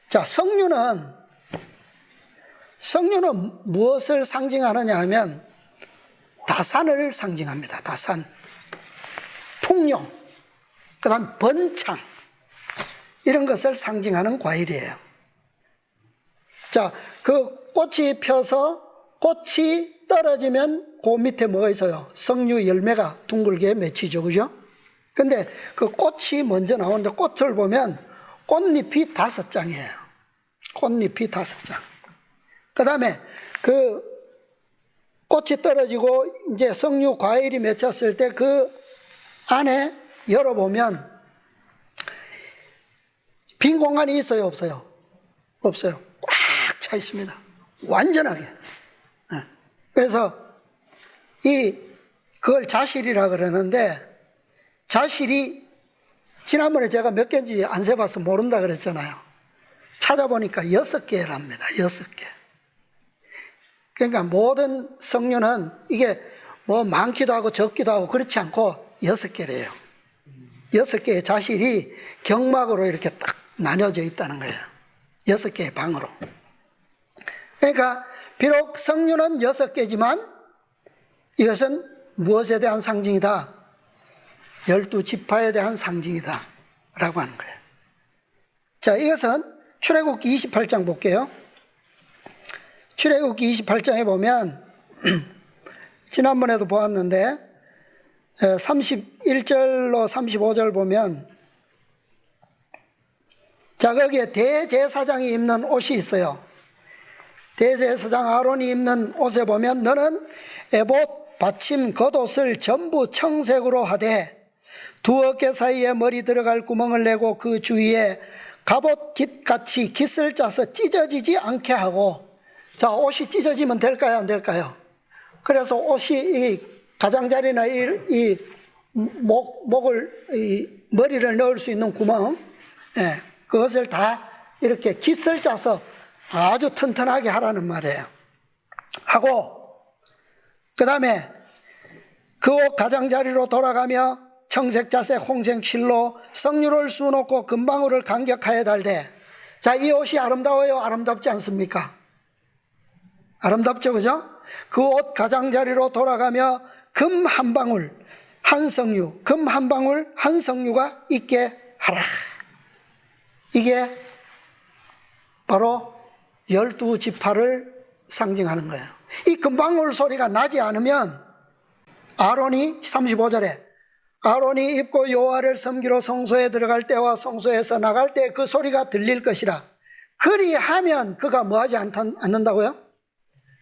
자, 성류는 무엇을 상징하느냐 하면 다산을 상징합니다. 다산, 풍요, 그 다음 번창, 이런 것을 상징하는 과일이에요. 자, 그 꽃이 펴서 꽃이 떨어지면 그 밑에 뭐가 있어요? 성류 열매가 둥글게 맺히죠. 그죠? 근데 그 꽃이 먼저 나오는데 꽃을 보면 꽃잎이 5장이에요. 꽃잎이 5장. 그 다음에 그 꽃이 떨어지고 이제 성류 과일이 맺혔을 때 그 안에 열어보면 빈 공간이 있어요, 없어요? 없어요. 꽉 차 있습니다. 완전하게. 그래서 그걸 자실이라 그러는데 자실이 지난번에 제가 몇 개인지 안 세봐서 모른다 그랬잖아요. 찾아보니까 6개랍니다. 6개. 그러니까 모든 성류는 이게 뭐 많기도 하고 적기도 하고 그렇지 않고 6개래요. 6개의 자실이 경막으로 이렇게 딱 나뉘어져 있다는 거예요. 6개의 방으로. 그러니까 비록 성류는 6개지만 이것은 무엇에 대한 상징이다? 12지파에 대한 상징이다 라고 하는 거예요. 자, 이것은 출애굽기 28장 볼게요. 출애굽기 28장에 보면 지난번에도 보았는데 31절로 35절 보면 자, 거기에 대제사장이 입는 옷이 있어요. 대제사장 아론이 입는 옷에 보면 너는 에봇 받침 겉옷을 전부 청색으로 하되 두 어깨 사이에 머리 들어갈 구멍을 내고 그 주위에 갑옷깃같이 깃을 짜서 찢어지지 않게 하고, 자, 옷이 찢어지면 될까요, 안 될까요? 그래서 옷이 이 가장자리나 이 목을 이 머리를 넣을 수 있는 구멍, 예, 그것을 다 이렇게 깃을 짜서 아주 튼튼하게 하라는 말이에요. 하고 그 다음에 그 옷 가장자리로 돌아가며 청색, 자색, 홍색 실로 성류를 수놓고 금방울을 간격하여 달되, 자, 이 옷이 아름다워요, 아름답지 않습니까? 아름답죠, 그죠? 그 옷 가장자리로 돌아가며 금 한 방울 한 성류, 금 한 방울 한 성류가 있게 하라. 이게 바로 12지파를 상징하는 거예요. 이 금방울 소리가 나지 않으면 아론이 35절에 아론이 입고 여호와를 섬기러 성소에 들어갈 때와 성소에서 나갈 때 그 소리가 들릴 것이라. 그리하면 그가 뭐하지 않는다고요?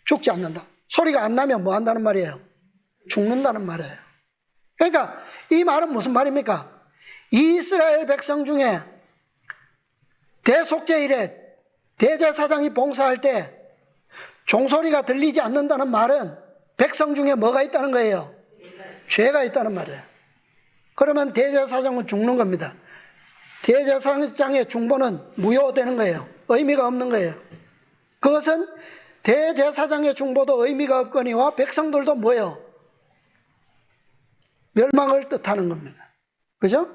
죽지 않는다. 소리가 안 나면 뭐 한다는 말이에요? 죽는다는 말이에요. 그러니까 이 말은 무슨 말입니까? 이스라엘 백성 중에 대속죄일에 대제사장이 봉사할 때 종소리가 들리지 않는다는 말은 백성 중에 뭐가 있다는 거예요? 죄가 있다는 말이에요. 그러면 대제사장은 죽는 겁니다. 대제사장의 중보는 무효되는 거예요. 의미가 없는 거예요. 그것은 대제사장의 중보도 의미가 없거니와 백성들도 뭐예요? 멸망을 뜻하는 겁니다. 그죠?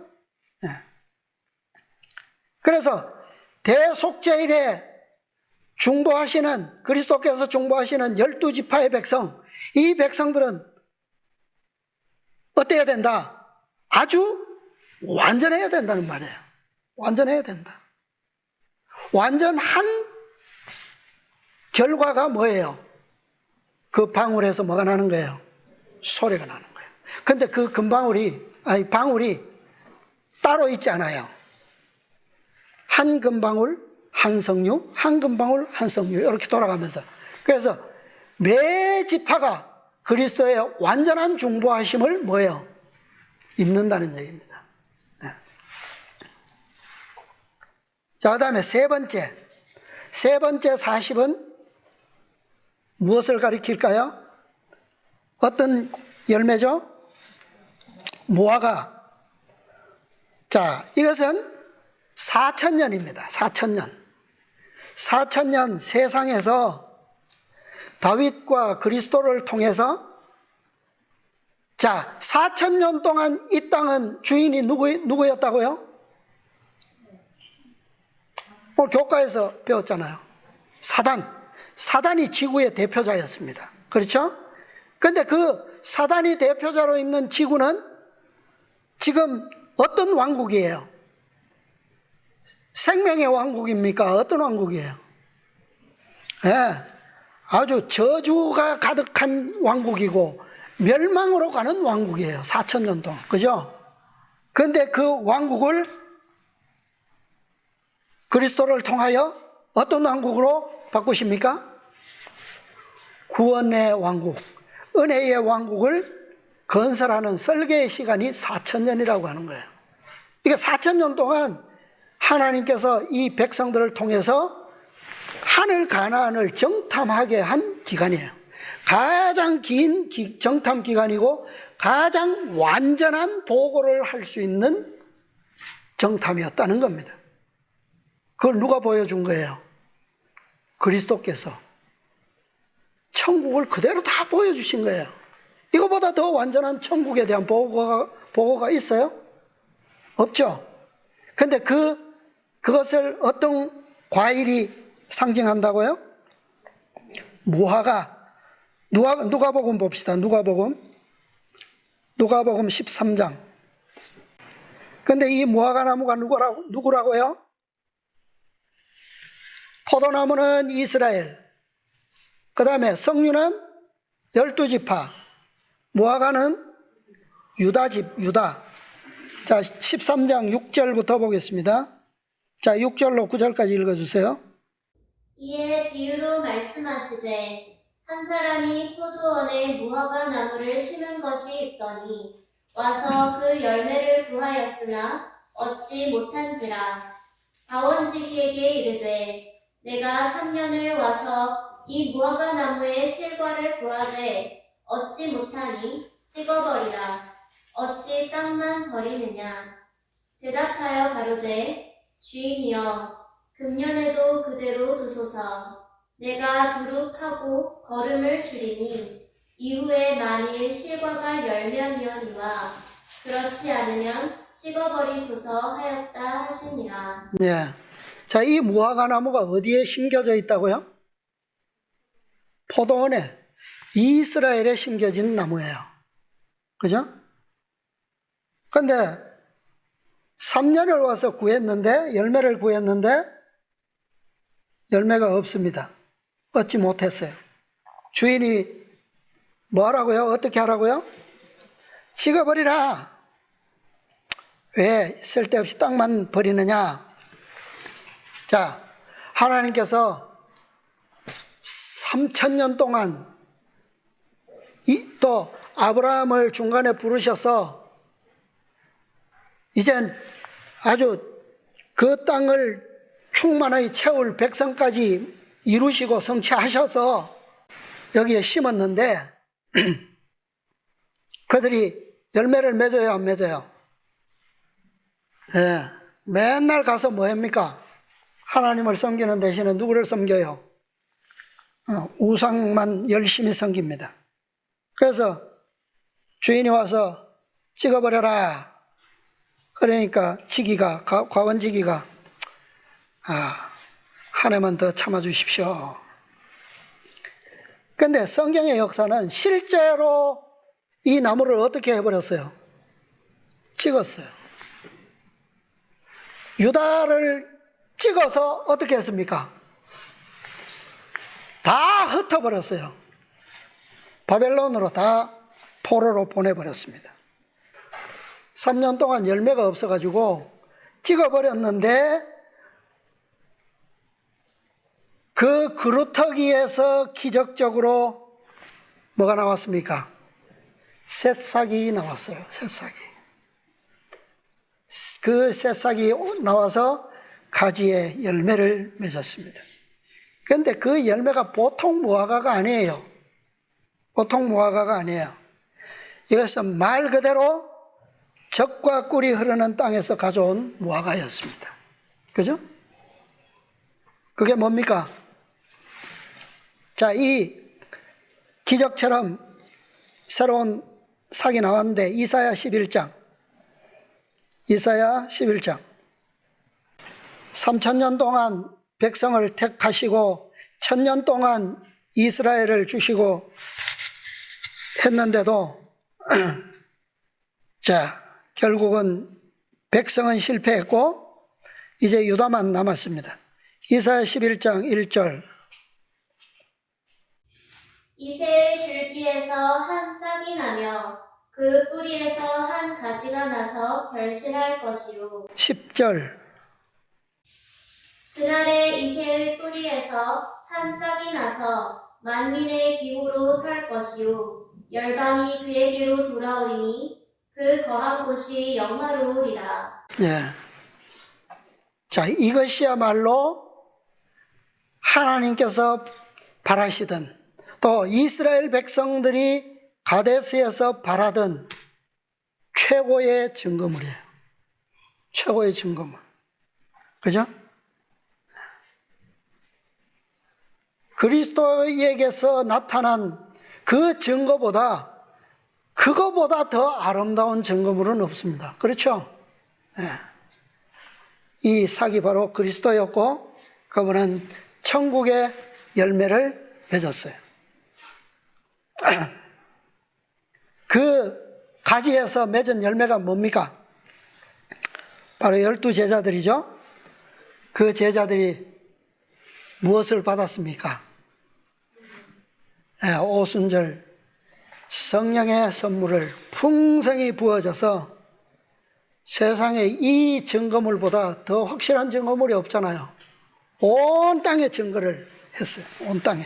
네. 그래서 대속죄일에 중보하시는, 그리스도께서 중보하시는 12지파의 백성, 이 백성들은 어때야 된다? 아주 완전해야 된다는 말이에요. 완전해야 된다. 완전한 결과가 뭐예요? 그 방울에서 뭐가 나는 거예요? 소리가 나는 거예요. 근데 그 방울이 따로 있지 않아요. 한 금방울, 한 성류, 한 금방울, 한 성류, 이렇게 돌아가면서. 그래서 매 지파가 그리스도의 완전한 중보하심을 뭐예요? 입는다는 얘기입니다. 네. 자, 그 다음에 세 번째 40은 무엇을 가리킬까요? 어떤 열매죠? 무화과. 자, 이것은 4,000년입니다. 4,000년 세상에서 다윗과 그리스도를 통해서, 자, 4,000년 동안 이 땅은 주인이 누구였다고요? 오늘 교과에서 배웠잖아요. 사단이 지구의 대표자였습니다. 그렇죠? 근데 그 사단이 대표자로 있는 지구는 지금 어떤 왕국이에요? 생명의 왕국입니까? 어떤 왕국이에요? 네, 아주 저주가 가득한 왕국이고 멸망으로 가는 왕국이에요. 4,000년 동안. 그죠? 그런데 그 왕국을 그리스도를 통하여 어떤 왕국으로 바꾸십니까? 구원의 왕국, 은혜의 왕국을 건설하는 설계의 시간이 4,000년이라고 하는 거예요. 이게 4,000년 동안 하나님께서 이 백성들을 통해서 하늘 가나안을 정탐하게 한 기간이에요. 가장 긴 정탐 기간이고 가장 완전한 보고를 할 수 있는 정탐이었다는 겁니다. 그걸 누가 보여준 거예요? 그리스도께서 천국을 그대로 다 보여주신 거예요. 이거보다 더 완전한 천국에 대한 보고가 있어요? 없죠. 근데 그것을 어떤 과일이 상징한다고요? 무화과. 누가복음 봅시다. 누가복음 13장. 근데 이 무화과 나무가 누구라고요? 포도나무는 이스라엘. 그 다음에 석류는 12지파. 무화과는 유다. 자, 13장 6절부터 보겠습니다. 자, 6절로 9절까지 읽어주세요. 이에 비유로 말씀하시되 한 사람이 포도원에 무화과 나무를 심은 것이 있더니 와서 그 열매를 구하였으나 얻지 못한지라. 바원지기에게 이르되 내가 3년을 와서 이 무화과 나무의 실과를 구하되 얻지 못하니 찍어버리라. 어찌 땅만 버리느냐. 대답하여 가로되 주인이여 금년에도 그대로 두소서. 내가 두루 파고 거름을 줄이니 이후에 만일 실과가 열면이거니와 그렇지 않으면 찍어버리소서 하였다 하시니라. 네. 자, 이 무화과 나무가 어디에 심겨져 있다고요? 포도원에, 이스라엘에 심겨진 나무예요. 그죠? 근데 3년을 와서 열매를 구했는데 열매가 없습니다. 얻지 못했어요. 주인이 뭐 하라고요? 어떻게 하라고요? 찍어버리라. 왜 쓸데없이 땅만 버리느냐? 자, 하나님께서 3,000년 동안 또 아브라함을 중간에 부르셔서 이젠 아주 그 땅을 충만하게 채울 백성까지 이루시고 성취하셔서 여기에 심었는데 그들이 열매를 맺어요, 안 맺어요? 네, 맨날 가서 뭐 합니까? 하나님을 섬기는 대신에 누구를 섬겨요? 우상만 열심히 섬깁니다. 그래서 주인이 와서 찍어버려라. 그러니까 과원지기가 한 해만 더 참아주십시오. 근데 성경의 역사는 실제로 이 나무를 어떻게 해버렸어요? 찍었어요. 유다를 찍어서 어떻게 했습니까? 다 흩어버렸어요. 바벨론으로 다 포로로 보내버렸습니다. 3년 동안 열매가 없어가지고 찍어버렸는데 그 그루터기에서 기적적으로 뭐가 나왔습니까? 새싹이 나왔어요. 새싹이. 그 새싹이 나와서 가지에 열매를 맺었습니다. 그런데 그 열매가 보통 무화과가 아니에요. 보통 무화과가 아니에요. 이것은 말 그대로 젖과 꿀이 흐르는 땅에서 가져온 무화과였습니다. 그죠? 그게 뭡니까? 자, 이 기적처럼 새로운 삭이 나왔는데 이사야 11장 3,000년 동안 백성을 택하시고 1,000년 동안 이스라엘을 주시고 했는데도 자, 결국은 백성은 실패했고 이제 유다만 남았습니다. 이사야 11장 1절. 이새의 줄기에서 한 싹이 나며 그 뿌리에서 한 가지가 나서 결실할 것이요. 10절. 그날에 이새의 뿌리에서 한 싹이 나서 만민의 기후로 설 것이요. 열방이 그에게로 돌아오리니 그 거한 곳이 영화로우리라. 네. 자, 이것이야말로 하나님께서 바라시던 또 이스라엘 백성들이 가데스에서 바라던 최고의 증거물이에요. 최고의 증거물. 그죠? 그리스도에게서 나타난 그 증거보다, 그거보다 더 아름다운 증거물은 없습니다. 그렇죠? 이 삭이 바로 그리스도였고, 그분은 천국의 열매를 맺었어요. 그 가지에서 맺은 열매가 뭡니까? 바로 12제자들이죠. 그 제자들이 무엇을 받았습니까? 오순절 성령의 선물을 풍성히 부어져서 세상에 이 증거물보다 더 확실한 증거물이 없잖아요. 온 땅에 증거를 했어요. 온 땅에.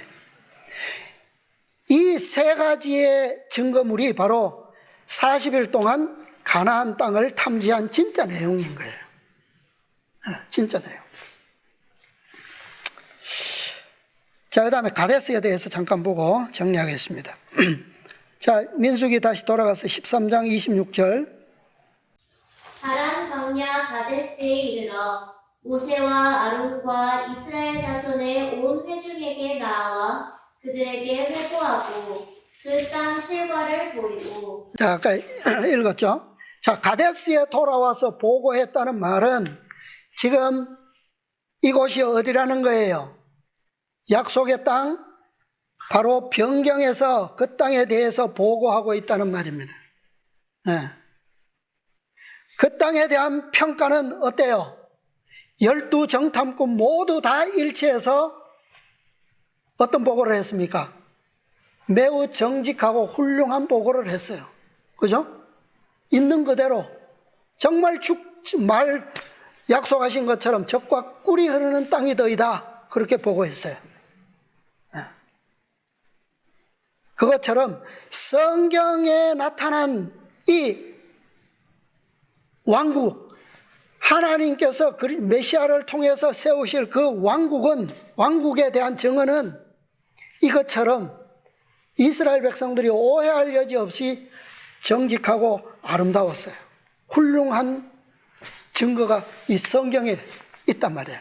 이 세 가지의 증거물이 바로 40일 동안 가나안 땅을 탐지한 진짜 내용인 거예요. 진짜 내용. 자, 그 다음에 가데스에 대해서 잠깐 보고 정리하겠습니다. 자, 민수기 다시 돌아가서 13장 26절. 바란 광야 가데스에 이르러 모세와 아론과 이스라엘 자손의 온 회중에게 나아와 그들에게 회고하고 그 땅 실과를 보이고. 자, 아까 읽었죠? 자, 가데스에 돌아와서 보고했다는 말은 지금 이곳이 어디라는 거예요? 약속의 땅, 바로 변경해서 그 땅에 대해서 보고하고 있다는 말입니다. 그 땅에 대한 평가는 어때요? 12정탐꾼 모두 다 일치해서 어떤 보고를 했습니까? 매우 정직하고 훌륭한 보고를 했어요. 그죠? 있는 그대로 정말 말 약속하신 것처럼 젖과 꿀이 흐르는 땅이더이다, 그렇게 보고했어요. 그것처럼 성경에 나타난 이 왕국, 하나님께서 메시아를 통해서 세우실 그 왕국에 대한 증언은 이것처럼 이스라엘 백성들이 오해할 여지 없이 정직하고 아름다웠어요. 훌륭한 증거가 이 성경에 있단 말이에요.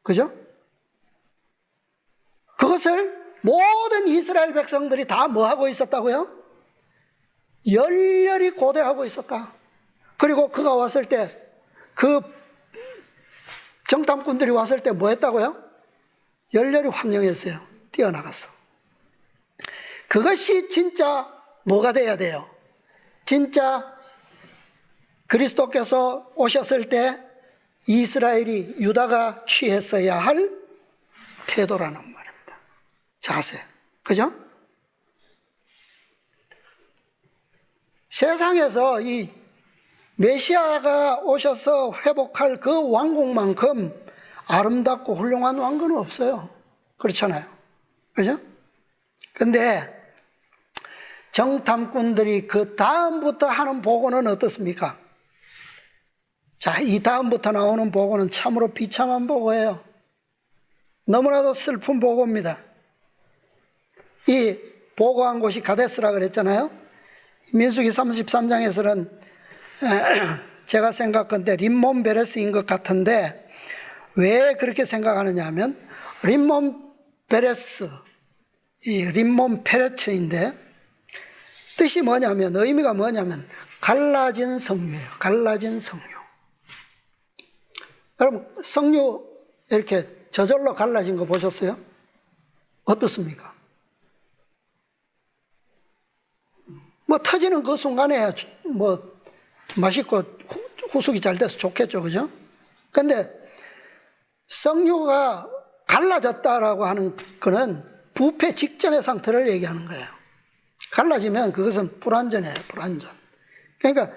그죠? 그것을 모든 이스라엘 백성들이 다 뭐 하고 있었다고요? 열렬히 고대하고 있었다. 그리고 그가 왔을 때, 그 정탐꾼들이 왔을 때 뭐 했다고요? 열렬히 환영했어요. 뛰어나갔어. 그것이 진짜 뭐가 돼야 돼요? 진짜 그리스도께서 오셨을 때 이스라엘이, 유다가 취했어야 할 태도라는 말입니다. 자세. 그죠? 세상에서 이 메시아가 오셔서 회복할 그 왕국만큼 아름답고 훌륭한 왕국은 없어요. 그렇잖아요. 그죠? 근데 정탐꾼들이 그 다음부터 하는 보고는 어떻습니까? 자, 이 다음부터 나오는 보고는 참으로 비참한 보고예요. 너무나도 슬픈 보고입니다. 이 보고한 곳이 가데스라 그랬잖아요. 민수기 33장에서는 제가 생각컨대 림몬 베레스인 것 같은데, 왜 그렇게 생각하느냐 하면 림몬 베레스, 이 림몬 페레츠인데 뜻이 뭐냐면, 의미가 뭐냐면 갈라진 성류예요. 갈라진 성류. 여러분, 성류 이렇게 저절로 갈라진 거 보셨어요? 어떻습니까? 뭐 터지는 그 순간에 뭐 맛있고 후숙이 잘 돼서 좋겠죠. 그죠? 근데 성류가 갈라졌다라고 하는 거는 부패 직전의 상태를 얘기하는 거예요. 갈라지면 그것은 불완전해요. 불완전. 그러니까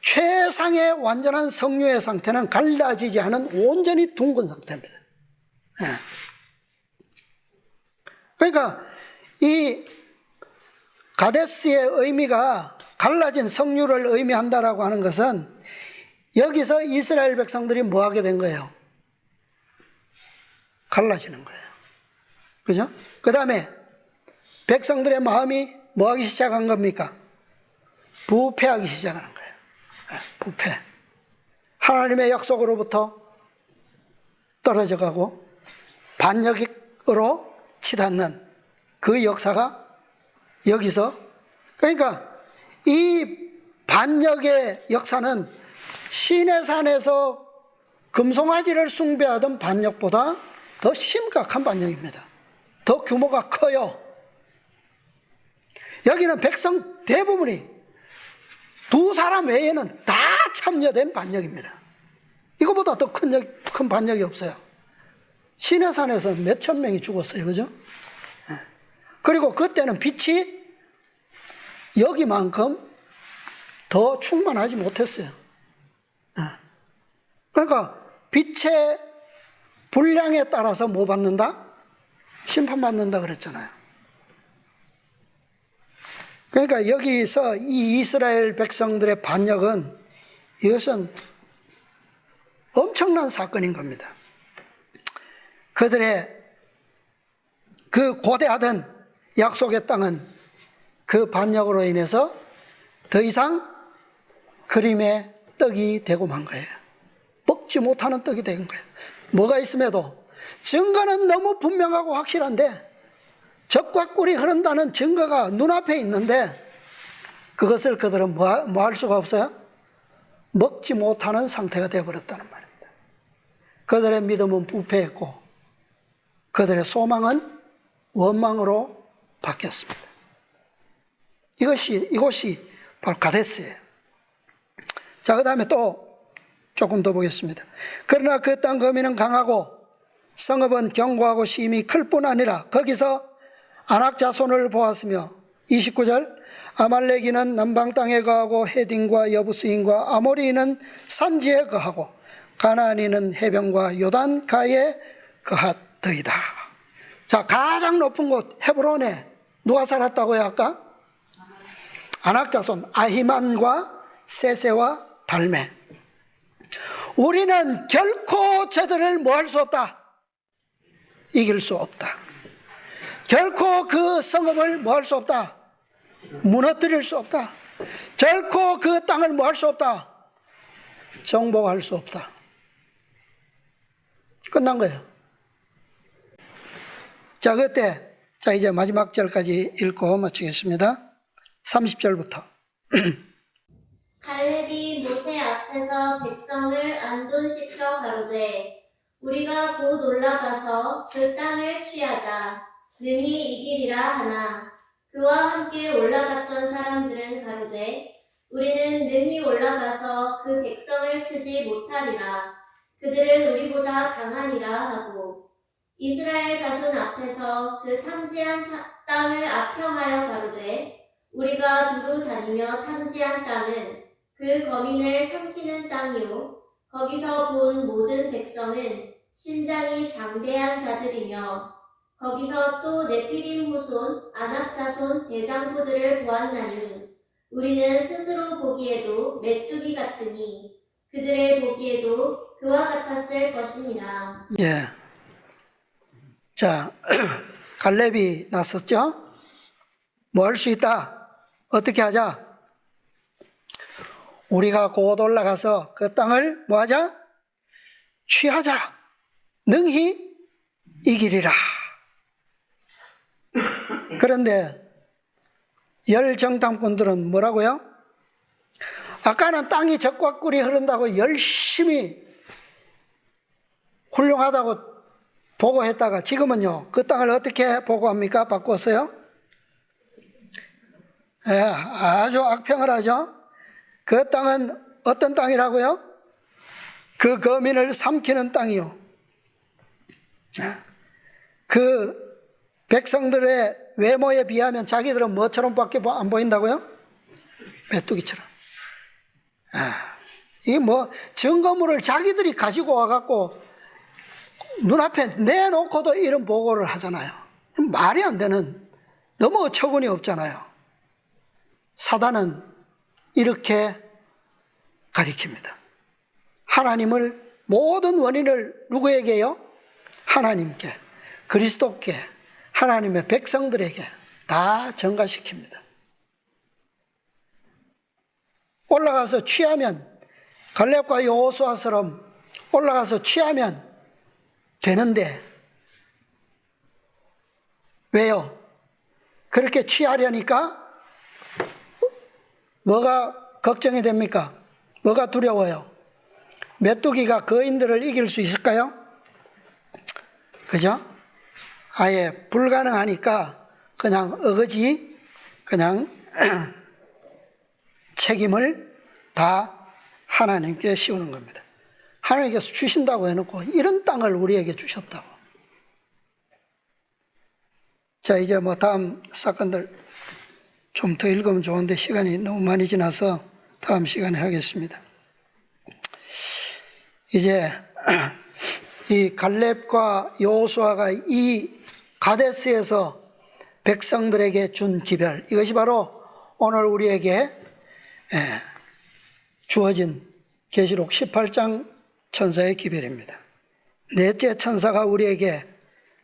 최상의 완전한 성류의 상태는 갈라지지 않은 온전히 둥근 상태입니다. 그러니까 이 가데스의 의미가 갈라진 성류를 의미한다라고 하는 것은, 여기서 이스라엘 백성들이 뭐 하게 된 거예요? 갈라지는 거예요. 그죠? 그 다음에 백성들의 마음이 뭐 하기 시작한 겁니까? 부패하기 시작하는 거예요. 부패. 하나님의 약속으로부터 떨어져 가고 반역으로 치닫는 그 역사가 여기서, 그러니까 이 반역의 역사는 시내산에서 금송아지를 숭배하던 반역보다 더 심각한 반역입니다. 더 규모가 커요. 여기는 백성 대부분이 두 사람 외에는 다 참여된 반역입니다. 이거보다 더 큰 반역이 없어요. 시내산에서 몇천 명이 죽었어요. 그죠? 그리고 그때는 빛이 여기만큼 더 충만하지 못했어요. 그러니까 빛의 분량에 따라서 뭐 받는다? 심판받는다 그랬잖아요. 그러니까 여기서 이 이스라엘 백성들의 반역은, 이것은 엄청난 사건인 겁니다. 그들의 그 고대하던 약속의 땅은 그 반역으로 인해서 더 이상 그림의 떡이 되고 만 거예요. 먹지 못하는 떡이 된 거예요. 뭐가 있음에도 증거는 너무 분명하고 확실한데, 젖과 꿀이 흐른다는 증거가 눈앞에 있는데 그것을 그들은 뭐 할 수가 없어요? 먹지 못하는 상태가 되어버렸다는 말입니다. 그들의 믿음은 부패했고 그들의 소망은 원망으로 바뀌었습니다. 이곳이 바로 가데스예요. 자, 그 다음에 또 조금 더 보겠습니다. 그러나 그 땅 거민은 강하고 성읍은 견고하고 심히 클 뿐 아니라 거기서 아낙 자손을 보았으며, 29절, 아말렉인은 남방 땅에 거하고 헤딘과 여부스인과 아모리인은 산지에 거하고 가나안인은 해변과 요단가에 거하더이다. 자, 가장 높은 곳 헤브론에 누가 살았다고요 아까? 아낙 자손 아히만과 세세와 달메. 우리는 결코 저들을 뭐 할 수 없다? 이길 수 없다. 결코 그 성읍을 뭐 할 수 없다? 무너뜨릴 수 없다. 결코 그 땅을 뭐 할 수 없다? 정복할 수 없다. 끝난 거예요. 자, 그때, 자, 이제 마지막 절까지 읽고 마치겠습니다. 30절부터. 갈렙이 모세 앞에서 백성을 안돈시켜 가로되, 우리가 곧 올라가서 그 땅을 취하자 능히 이기리라 하나, 그와 함께 올라갔던 사람들은 가로되, 우리는 능히 올라가서 그 백성을 치지 못하리라. 그들은 우리보다 강하니라 하고, 이스라엘 자손 앞에서 그 탐지한 땅을 악평하여 가로되, 우리가 두루 다니며 탐지한 땅은 그 거민을 삼키는 땅이요, 거기서 본 모든 백성은 신장이 장대한 자들이며, 거기서 또 네피림 후손 아낙 자손 대장부들을 보았나니, 우리는 스스로 보기에도 메뚜기 같으니 그들의 보기에도 그와 같았을 것이니라. 예. 자, 갈렙이 나섰죠? 뭐 할 수 있다? 어떻게 하자? 우리가 곧 올라가서 그 땅을 뭐 하자? 취하자. 능히 이기리라. 그런데 열정탐꾼들은 뭐라고요? 아까는 땅이 젖과 꿀이 흐른다고 열심히 훌륭하다고 보고했다가 지금은요, 그 땅을 어떻게 보고합니까? 바꿨어요? 예, 아주 악평을 하죠. 그 땅은 어떤 땅이라고요? 그 거민을 삼키는 땅이요. 그 백성들의 외모에 비하면 자기들은 뭐처럼밖에 안 보인다고요? 메뚜기처럼. 이 뭐 증거물을 자기들이 가지고 와갖고 눈앞에 내놓고도 이런 보고를 하잖아요. 말이 안 되는, 너무 어처구니 없잖아요. 사단은 이렇게 가리킵니다. 하나님을, 모든 원인을 누구에게요? 하나님께, 그리스도께, 하나님의 백성들에게 다 증가시킵니다. 올라가서 취하면 갈렙과 여호수아처럼 올라가서 취하면 되는데 왜요? 그렇게 취하려니까 뭐가 걱정이 됩니까? 뭐가 두려워요? 메뚜기가 거인들을 이길 수 있을까요? 그죠? 아예 불가능하니까 그냥 어거지 그냥 책임을 다 하나님께 씌우는 겁니다. 하나님께서 주신다고 해놓고 이런 땅을 우리에게 주셨다고. 자, 이제 뭐 다음 사건들 좀 더 읽으면 좋은데 시간이 너무 많이 지나서 다음 시간에 하겠습니다. 이제 이 갈렙과 여호수아가 이 가데스에서 백성들에게 준 기별, 이것이 바로 오늘 우리에게 주어진 계시록 18장 천사의 기별입니다. 넷째 천사가 우리에게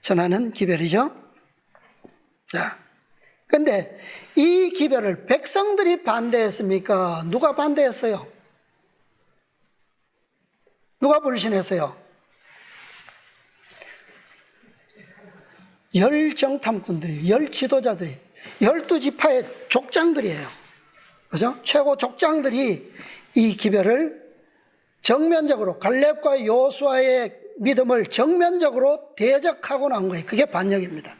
전하는 기별이죠. 자, 근데 이 기별을 백성들이 반대했습니까? 누가 반대했어요? 누가 불신했어요? 열 정탐꾼들이, 열 지도자들이, 12지파의 족장들이에요. 그죠? 최고 족장들이 이 기별을 정면적으로 갈렙과 여호수아의 믿음을 정면적으로 대적하고 난 거예요. 그게 반역입니다.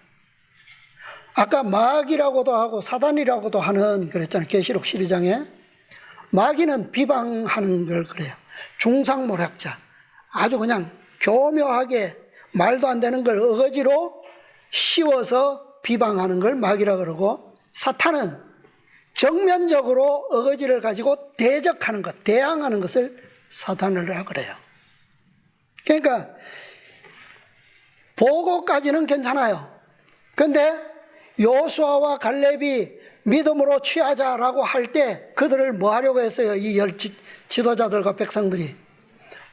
아까 마귀라고도 하고 사단이라고도 하는 그랬잖아요. 계시록 12장에 마귀는 비방하는 걸 그래요. 중상모략자, 아주 그냥 교묘하게 말도 안 되는 걸 어거지로 씌워서 비방하는 걸 마귀라 그러고, 사탄은 정면적으로 어거지를 가지고 대적하는 것, 대항하는 것을 사탄이라 그래요. 그러니까 보고까지는 괜찮아요. 근데 여호수아와 갈렙이 믿음으로 취하자라고 할 때 그들을 뭐 하려고 했어요? 이 열 지도자들과 백성들이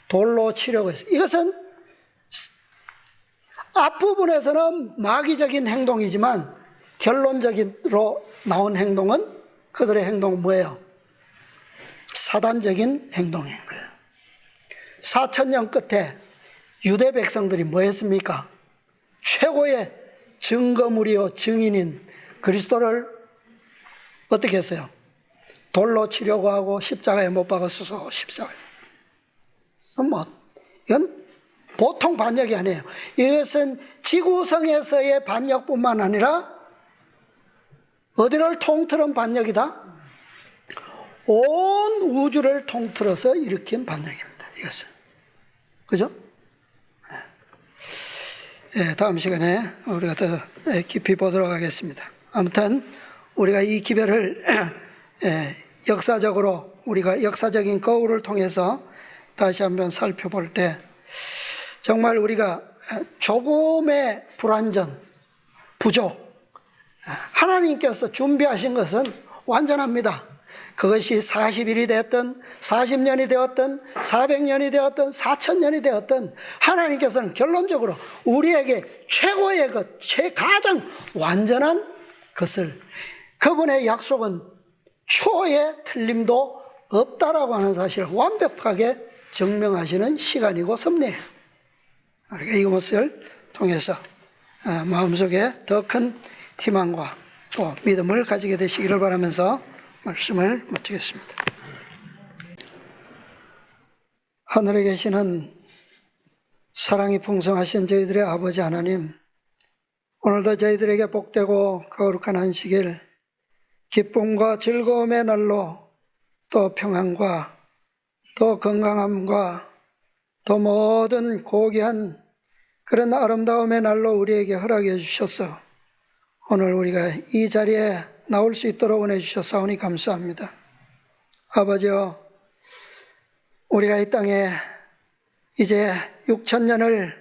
돌로 치려고 했어요. 이것은 앞부분에서는 마귀적인 행동이지만 결론적으로 나온 행동은, 그들의 행동은 뭐예요? 사단적인 행동인 거예요. 4,000년 끝에 유대 백성들이 뭐 했습니까? 최고의 증거물이요 증인인 그리스도를 어떻게 했어요? 돌로 치려고 하고 십자가에 못 박아서서 십자가에. 이건 보통 반역이 아니에요. 이것은 지구성에서의 반역뿐만 아니라 어디를 통틀은 반역이다? 온 우주를 통틀어서 일으킨 반역입니다. 이것은. 그죠? 네, 다음 시간에 우리가 더 깊이 보도록 하겠습니다. 아무튼 우리가 이 기별을 역사적으로, 우리가 역사적인 거울을 통해서 다시 한번 살펴볼 때 정말 우리가 조금의 불완전, 부족, 하나님께서 준비하신 것은 완전합니다. 그것이 40일이 되었든 40년이 되었든 400년이 되었든 4000년이 되었든 하나님께서는 결론적으로 우리에게 최고의 것, 가장 완전한 것을, 그분의 약속은 초의 틀림도 없다라고 하는 사실을 완벽하게 증명하시는 시간이고 섭리예요. 우리가 이것을 통해서 마음속에 더 큰 희망과 또 믿음을 가지게 되시기를 바라면서 말씀을 마치겠습니다. 하늘에 계시는 사랑이 풍성하신 저희들의 아버지 하나님, 오늘도 저희들에게 복되고 거룩한 안식일, 기쁨과 즐거움의 날로 또 평안과 또 건강함과 또 모든 고귀한 그런 아름다움의 날로 우리에게 허락해 주셔서 오늘 우리가 이 자리에 나올 수 있도록 은혜 주셨사오니 감사합니다. 아버지여, 우리가 이 땅에 이제 6000년을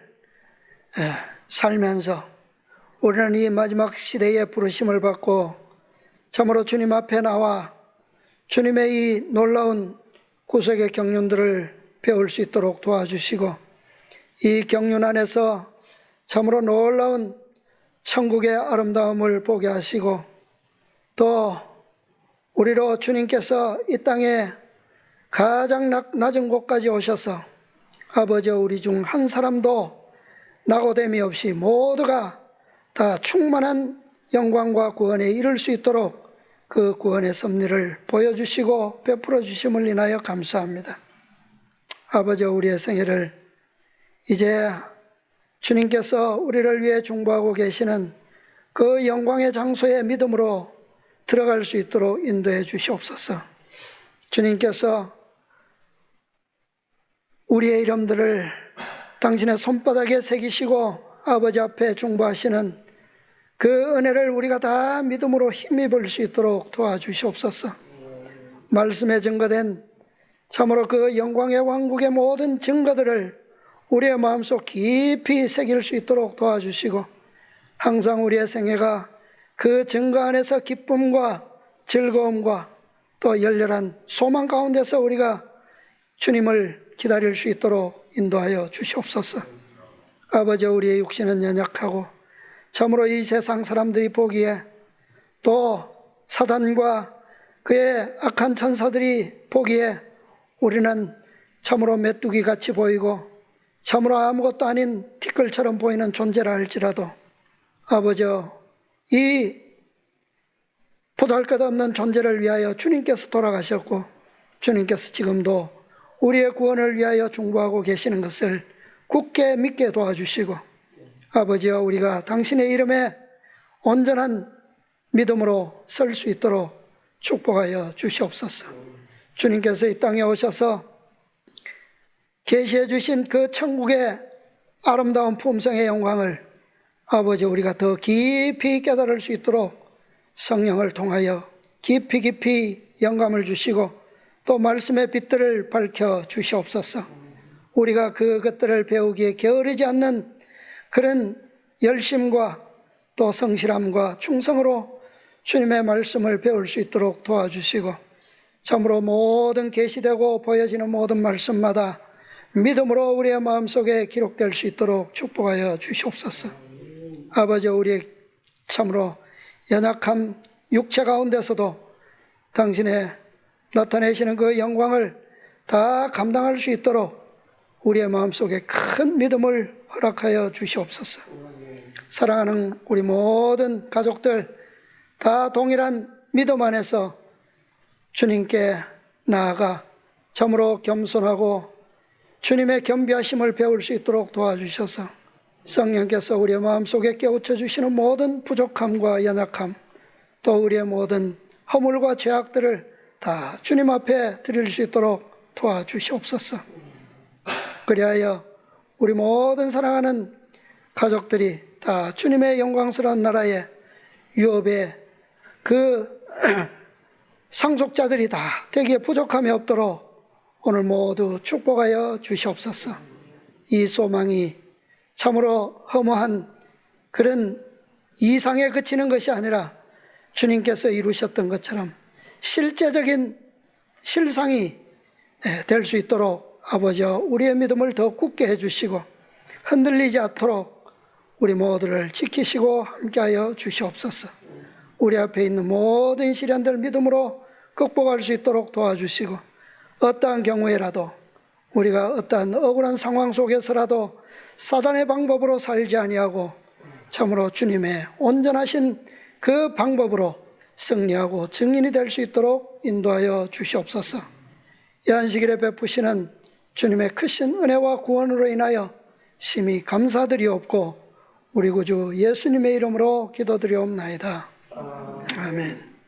살면서 우리는 이 마지막 시대에 부르심을 받고 참으로 주님 앞에 나와 주님의 이 놀라운 구속의 경륜들을 배울 수 있도록 도와주시고, 이 경륜 안에서 참으로 놀라운 천국의 아름다움을 보게 하시고 또 우리로 주님께서 이 땅에 가장 낮은 곳까지 오셔서 아버지 우리 중 한 사람도 낙오됨이 없이 모두가 다 충만한 영광과 구원에 이를 수 있도록 그 구원의 섭리를 보여주시고 베풀어 주심을 인하여 감사합니다. 아버지 우리의 생애를 이제 주님께서 우리를 위해 중보하고 계시는 그 영광의 장소에 믿음으로 들어갈 수 있도록 인도해 주시옵소서. 주님께서 우리의 이름들을 당신의 손바닥에 새기시고 아버지 앞에 중보하시는 그 은혜를 우리가 다 믿음으로 힘입을 수 있도록 도와주시옵소서. 말씀에 증거된 참으로 그 영광의 왕국의 모든 증거들을 우리의 마음속 깊이 새길 수 있도록 도와주시고 항상 우리의 생애가 그 증거 안에서 기쁨과 즐거움과 또 열렬한 소망 가운데서 우리가 주님을 기다릴 수 있도록 인도하여 주시옵소서. 아버지 우리의 육신은 연약하고 참으로 이 세상 사람들이 보기에 또 사단과 그의 악한 천사들이 보기에 우리는 참으로 메뚜기 같이 보이고 참으로 아무것도 아닌 티끌처럼 보이는 존재라 할지라도 아버지 이 보잘것없는 존재를 위하여 주님께서 돌아가셨고 주님께서 지금도 우리의 구원을 위하여 중보하고 계시는 것을 굳게 믿게 도와주시고 아버지여 우리가 당신의 이름에 온전한 믿음으로 설 수 있도록 축복하여 주시옵소서. 주님께서 이 땅에 오셔서 계시해 주신 그 천국의 아름다운 품성의 영광을 아버지 우리가 더 깊이 깨달을 수 있도록 성령을 통하여 깊이 영감을 주시고 또 말씀의 빛들을 밝혀 주시옵소서. 우리가 그것들을 배우기에 게으르지 않는 그런 열심과 또 성실함과 충성으로 주님의 말씀을 배울 수 있도록 도와주시고 참으로 모든 계시되고 보여지는 모든 말씀마다 믿음으로 우리의 마음속에 기록될 수 있도록 축복하여 주시옵소서. 아버지 우리의 참으로 연약함 육체 가운데서도 당신의 나타내시는 그 영광을 다 감당할 수 있도록 우리의 마음속에 큰 믿음을 허락하여 주시옵소서. 사랑하는 우리 모든 가족들 다 동일한 믿음 안에서 주님께 나아가 참으로 겸손하고 주님의 겸비하심을 배울 수 있도록 도와주셔서 성령께서 우리의 마음속에 깨우쳐 주시는 모든 부족함과 연약함 또 우리의 모든 허물과 죄악들을 다 주님 앞에 드릴 수 있도록 도와주시옵소서. 그리하여 우리 모든 사랑하는 가족들이 다 주님의 영광스러운 나라의 유업의 그 상속자들이 다 되기에 부족함이 없도록 오늘 모두 축복하여 주시옵소서. 이 소망이 참으로 허무한 그런 이상에 그치는 것이 아니라 주님께서 이루셨던 것처럼 실제적인 실상이 될 수 있도록 아버지여 우리의 믿음을 더 굳게 해주시고 흔들리지 않도록 우리 모두를 지키시고 함께하여 주시옵소서. 우리 앞에 있는 모든 시련들 믿음으로 극복할 수 있도록 도와주시고 어떠한 경우에라도 우리가 어떠한 억울한 상황 속에서라도 사단의 방법으로 살지 아니하고 참으로 주님의 온전하신 그 방법으로 승리하고 증인이 될 수 있도록 인도하여 주시옵소서. 이 안식일에 베푸시는 주님의 크신 은혜와 구원으로 인하여 심히 감사드리옵고 우리 구주 예수님의 이름으로 기도드리옵나이다. 아멘.